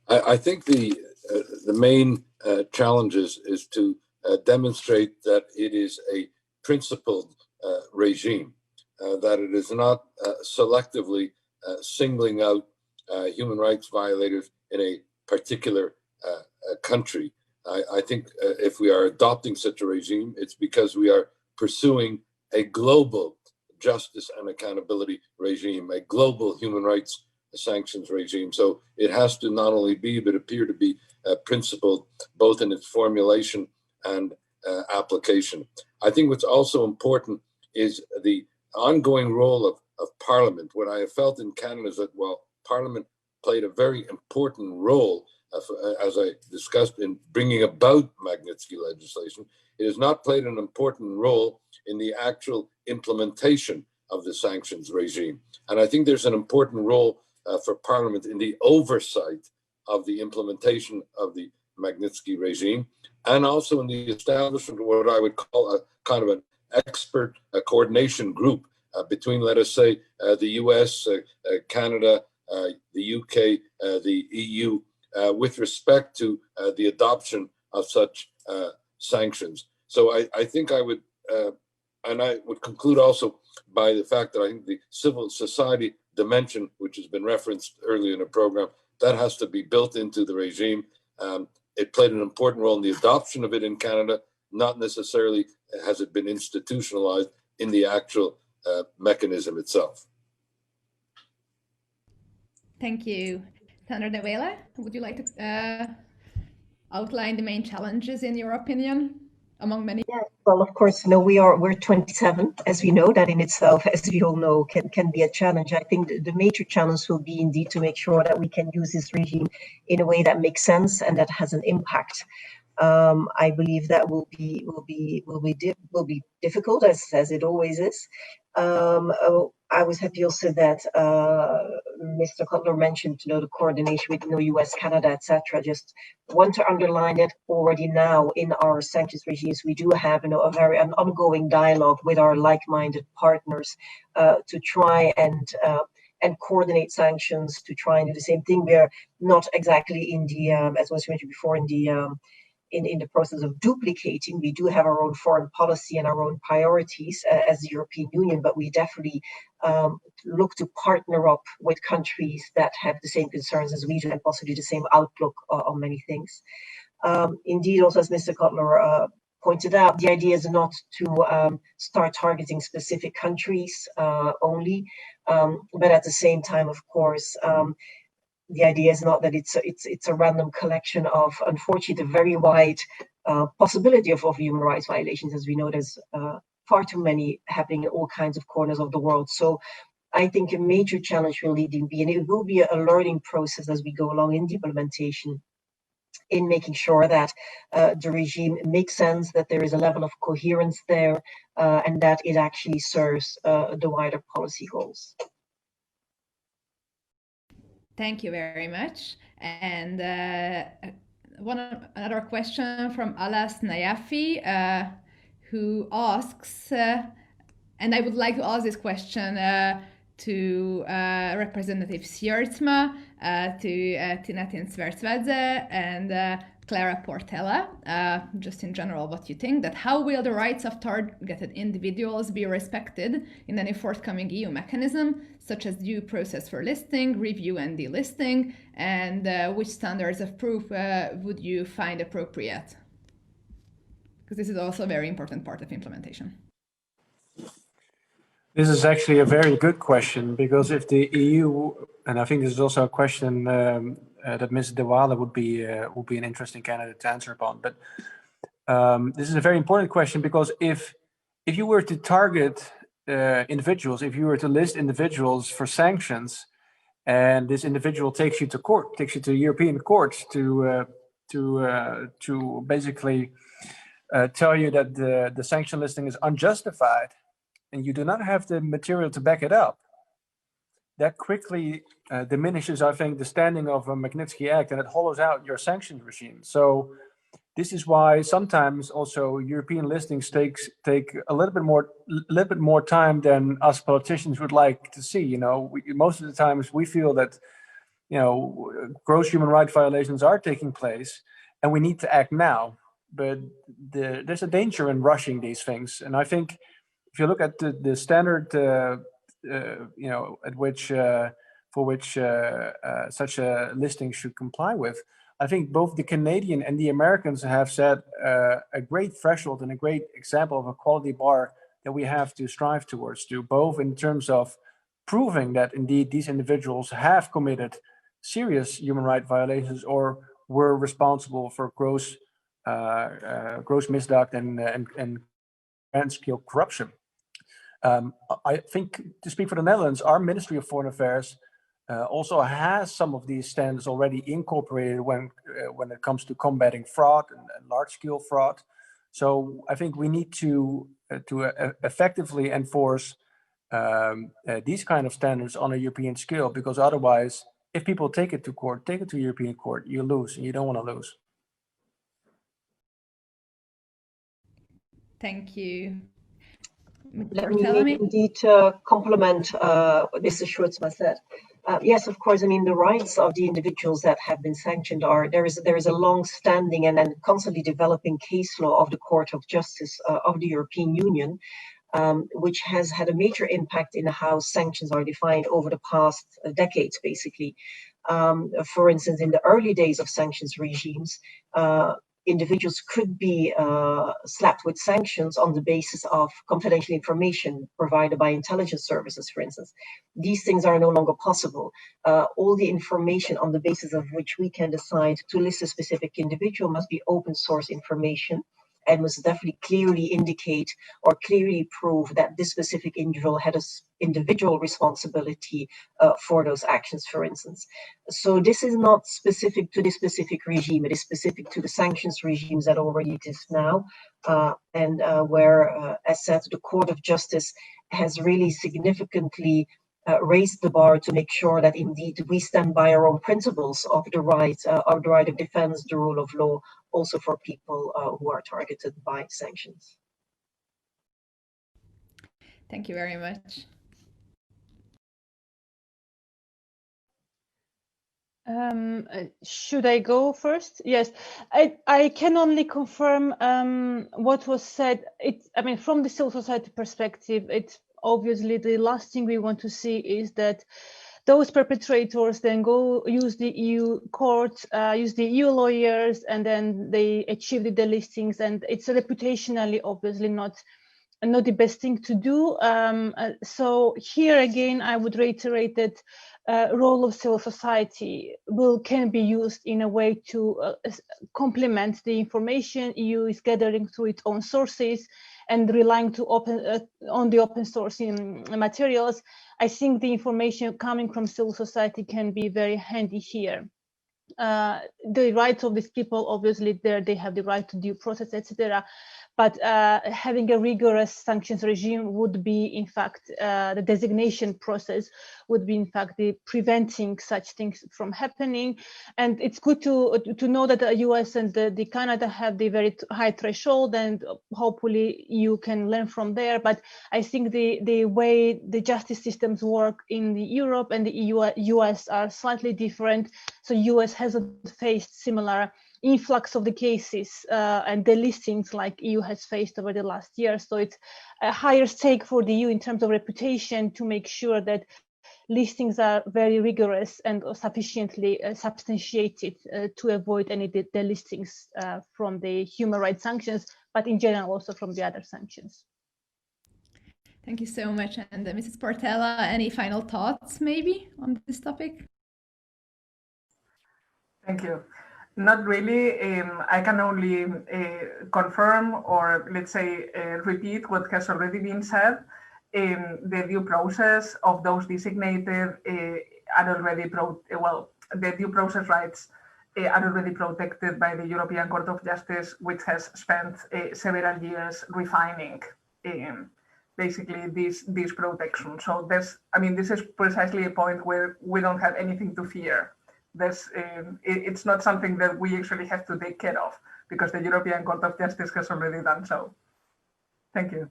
I think the main challenges is to demonstrate that it is a principled regime, that it is not selectively singling out human rights violators in a particular country. I think if we are adopting such a regime, it's because we are pursuing a global justice and accountability regime, a global human rights sanctions regime. So it has to not only be, but appear to be principled both in its formulation and application. I think what's also important is the ongoing role of Parliament. What I have felt in Canada is that while Parliament played a very important role, as I discussed, in bringing about Magnitsky legislation, it has not played an important role in the actual implementation of the sanctions regime. And I think there's an important role for Parliament in the oversight of the implementation of the Magnitsky regime, and also in the establishment of what I would call a kind of an expert coordination group between, let us say, the US, Canada, the UK, the EU, with respect to the adoption of such sanctions. So I think I would, and I would conclude also by the fact that I think the civil society dimension, which has been referenced earlier in the program, that has to be built into the regime. It played an important role in the adoption of it in Canada, not necessarily has it been institutionalized in the actual mechanism itself. Thank you. Sandra De Vele, would you like to outline the main challenges in your opinion, among many? Yeah, well, of course, we're 27, as we know. That in itself, as we all know, can be a challenge. I think the major challenge will be indeed to make sure that we can use this regime in a way that makes sense and that has an impact. I believe that will be difficult, as it always is. I was happy also that Mr. Cutler mentioned, the coordination with US, Canada, etc. Just want to underline that already now in our sanctions regimes, we do have an ongoing dialogue with our like-minded partners to try and coordinate sanctions, to try and do the same thing. We're not exactly in the, as was mentioned before, in the process of duplicating. We do have our own foreign policy and our own priorities as the European Union, but we definitely look to partner up with countries that have the same concerns as we do and possibly the same outlook on many things. Indeed, also as Mr. Cutler pointed out, the idea is not to start targeting specific countries only, but at the same time, of course, the idea is not that it's a random collection of, unfortunately, the very wide possibility of human rights violations. As we know, there's far too many happening in all kinds of corners of the world. So I think a major challenge will be, and it will be a learning process as we go along in the implementation, in making sure that the regime makes sense, that there is a level of coherence there, and that it actually serves the wider policy goals. Thank you very much. And another question from Alas Nayafi, who asks, and I would like to ask this question to Representative Siertsma, to Tinatin Svertsvedze, and Clara Portela, just in general, what you think, that how will the rights of targeted individuals be respected in any forthcoming EU mechanism, such as due process for listing, review and delisting, and which standards of proof would you find appropriate? Because this is also a very important part of implementation. This is actually a very good question, because if the EU, and I think this is also a question that Ms. De Waele would be an interesting candidate to answer upon. But this is a very important question, because if you were to target individuals, if you were to list individuals for sanctions, and this individual takes you to court, takes you to European courts to basically tell you that the sanction listing is unjustified, and you do not have the material to back it up, that quickly diminishes, I think, the standing of a Magnitsky Act, and it hollows out your sanctions regime. So this is why sometimes also European listings take a little bit more time than us politicians would like to see. Most of the times we feel that gross human rights violations are taking place, and we need to act now. But there's a danger in rushing these things, and I think if you look at the standard, at which for which such a listing should comply with, I think both the Canadian and the Americans have set a great threshold and a great example of a quality bar that we have to strive towards, both in terms of proving that indeed these individuals have committed serious human rights violations or were responsible for gross misconduct and grand-scale corruption. I think, to speak for the Netherlands, our Ministry of Foreign Affairs also has some of these standards already incorporated when it comes to combating fraud and large-scale fraud. So I think we need to effectively enforce these kind of standards on a European scale, because otherwise, if people take it to court, take it to European court, you lose, and you don't want to lose. Thank you. Let me indeed complement what Mr. Schertzma said. Yes, of course. I mean, the rights of the individuals that have been sanctioned there is a long-standing and constantly developing case law of the Court of Justice of the European Union, which has had a major impact in how sanctions are defined over the past decades, basically. For instance, in the early days of sanctions regimes, individuals could be slapped with sanctions on the basis of confidential information provided by intelligence services, for instance. These things are no longer possible. All the information on the basis of which we can decide to list a specific individual must be open source information, and must definitely clearly indicate or clearly prove that this specific individual had an individual responsibility for those actions, for instance. So this is not specific to this specific regime. It is specific to the sanctions regimes that already exist now, and where, as said, the Court of Justice has really significantly raise the bar to make sure that indeed we stand by our own principles of the right of defense, the rule of law, also for people who are targeted by sanctions. Thank you very much. Should I go first? Yes, I can only confirm what was said. I mean, from the civil society perspective, it's obviously the last thing we want to see is that those perpetrators then go use the EU courts, use the EU lawyers, and then they achieve the delistings. And it's reputationally obviously not the best thing to do. So here again, I would reiterate that role of civil society can be used in a way to complement the information EU is gathering through its own sources and relying on the open source materials. I think the information coming from civil society can be very handy here. The rights of these people, obviously, they have the right to due process, etc. But having a rigorous sanctions regime would be, in fact, the designation process would be, in fact, the preventing such things from happening. And it's good to know that the US and the Canada have the very high threshold, and hopefully you can learn from there. But I think the way the justice systems work in Europe and the US are slightly different. So US hasn't faced similar influx of the cases and the listings like EU has faced over the last year. So it's a higher stake for the EU in terms of reputation to make sure that listings are very rigorous and sufficiently substantiated to avoid any delistings from the human rights sanctions, but in general also from the other sanctions. Thank you so much. And Mrs. Portela, any final thoughts maybe on this topic? Thank you. Not really. I can only confirm or let's say repeat what has already been said. The due process of those designated are already the due process rights are already protected by the European Court of Justice, which has spent several years refining basically this protection. So this is precisely a point where we don't have anything to fear. It's not something that we actually have to take care of because the European Court of Justice has already done so. Thank you.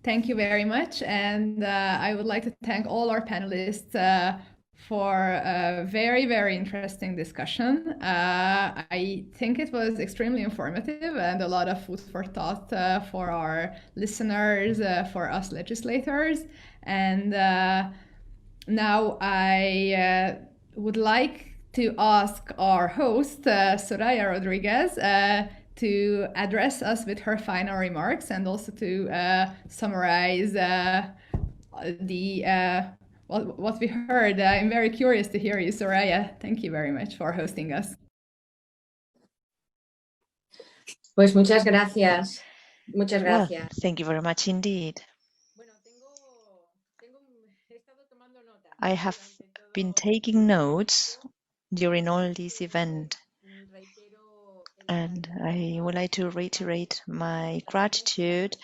Thank you very much. And I would like to thank all our panelists for a very, very interesting discussion. I think it was extremely informative and a lot of food for thought for our listeners, for us legislators. And now I would like to ask our host, Soraya Rodriguez, to address us with her final remarks and also to summarize what we heard. I'm very curious to hear you, Soraya. Thank you very much for hosting us. Pues muchas gracias. Muchas gracias. Well, thank you very much indeed. I have been taking notes during all this event, and I would like to reiterate my gratitude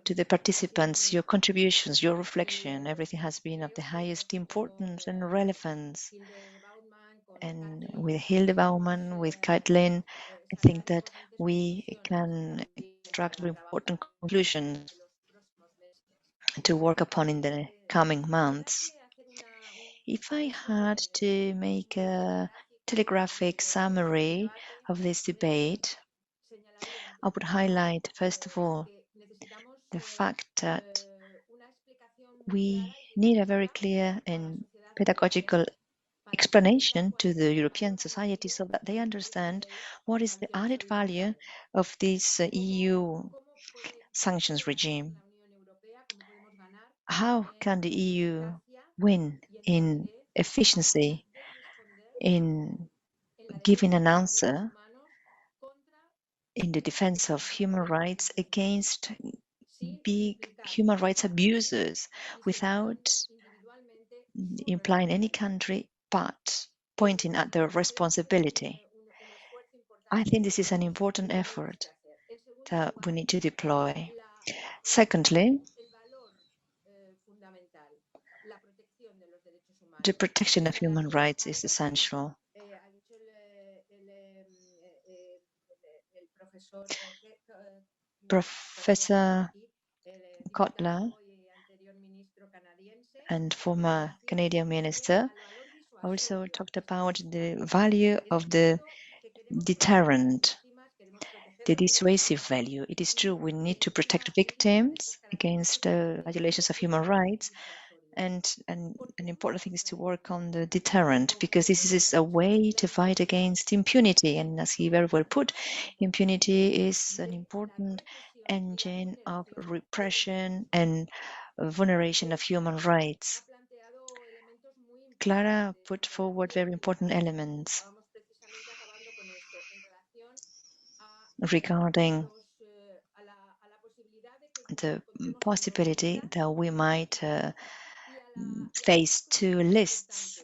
to the participants. Your contributions, your reflection, everything has been of the highest importance and relevance. And with Hilde Baumann, with Caitlin, I think that we can extract important conclusions to work upon in the coming months. If I had to make a telegraphic summary of this debate, I would highlight, first of all, the fact that we need a very clear and pedagogical explanation to the European society so that they understand what is the added value of this EU sanctions regime. How can the EU win in efficiency in giving an answer in the defense of human rights against big human rights abusers without implying any country but pointing at their responsibility? I think this is an important effort that we need to deploy. Secondly, the protection of human rights is essential. Professor Kotler and former Canadian minister also talked about the value of the deterrent, the dissuasive value. It is true we need to protect victims against violations of human rights, and an important thing is to work on the deterrent, because this is a way to fight against impunity. And as he very well put, impunity is an important engine of repression and vulneration of human rights. Clara put forward very important elements regarding the possibility that we might face two lists.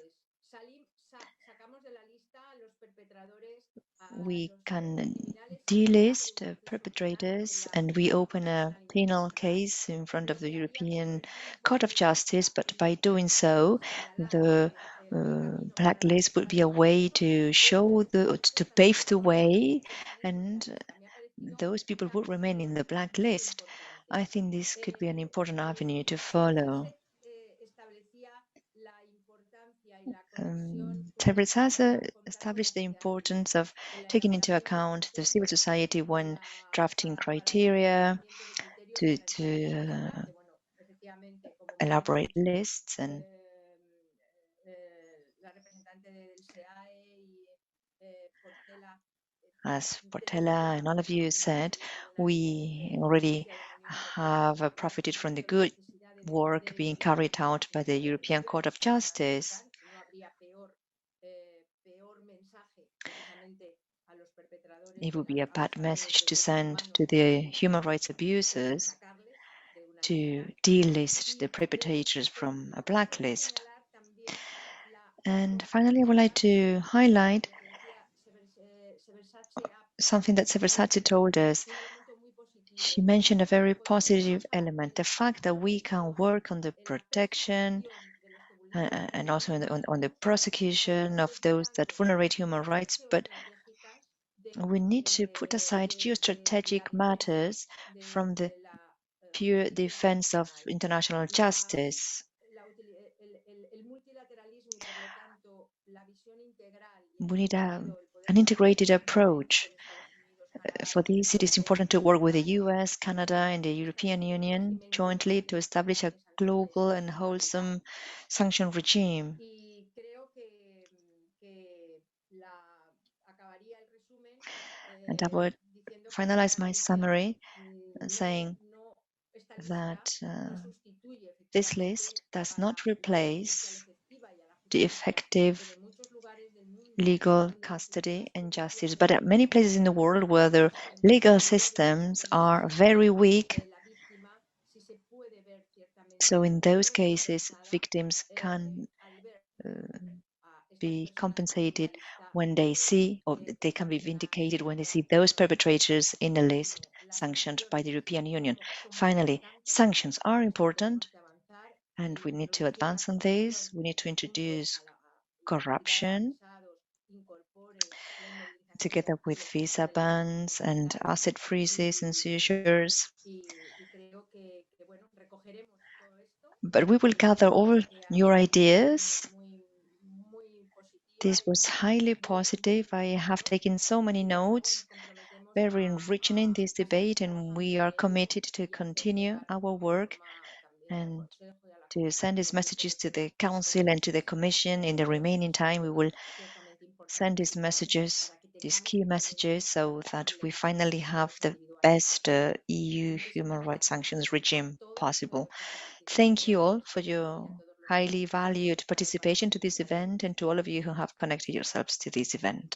We can delist perpetrators and we open a penal case in front of the European Court of Justice, but by doing so, the blacklist would be a way to to pave the way, and those people would remain in the blacklist. I think this could be an important avenue to follow. Teresa established the importance of taking into account the civil society when drafting criteria to elaborate lists. And as Portela and all of you said, we already have profited from the good work being carried out by the European Court of Justice. It would be a bad message to send to the human rights abusers to delist the perpetrators from a blacklist. And finally, I would like to highlight something that Seversati told us. She mentioned a very positive element, the fact that we can work on the protection and also on the prosecution of those that vulnerate human rights, but we need to put aside geostrategic matters from the pure defense of international justice. We need an integrated approach. For this, it is important to work with the US, Canada, and the European Union jointly to establish a global and wholesome sanction regime. And I would finalize my summary saying that this list does not replace the effective legal custody and justice, but at many places in the world where the legal systems are very weak, so in those cases victims can be compensated when they see, or they can be vindicated when they see those perpetrators in a list sanctioned by the European Union. Finally, sanctions are important and we need to advance on this. We need to introduce corruption together with visa bans and asset freezes and seizures. But we will gather all your ideas. This was highly positive. I have taken so many notes, very enriching in this debate, and we are committed to continue our work and to send these messages to the Council and to the Commission. In the remaining time, we will send these messages, these key messages, so that we finally have the best EU human rights sanctions regime possible. Thank you all for your highly valued participation to this event and to all of you who have connected yourselves to this event.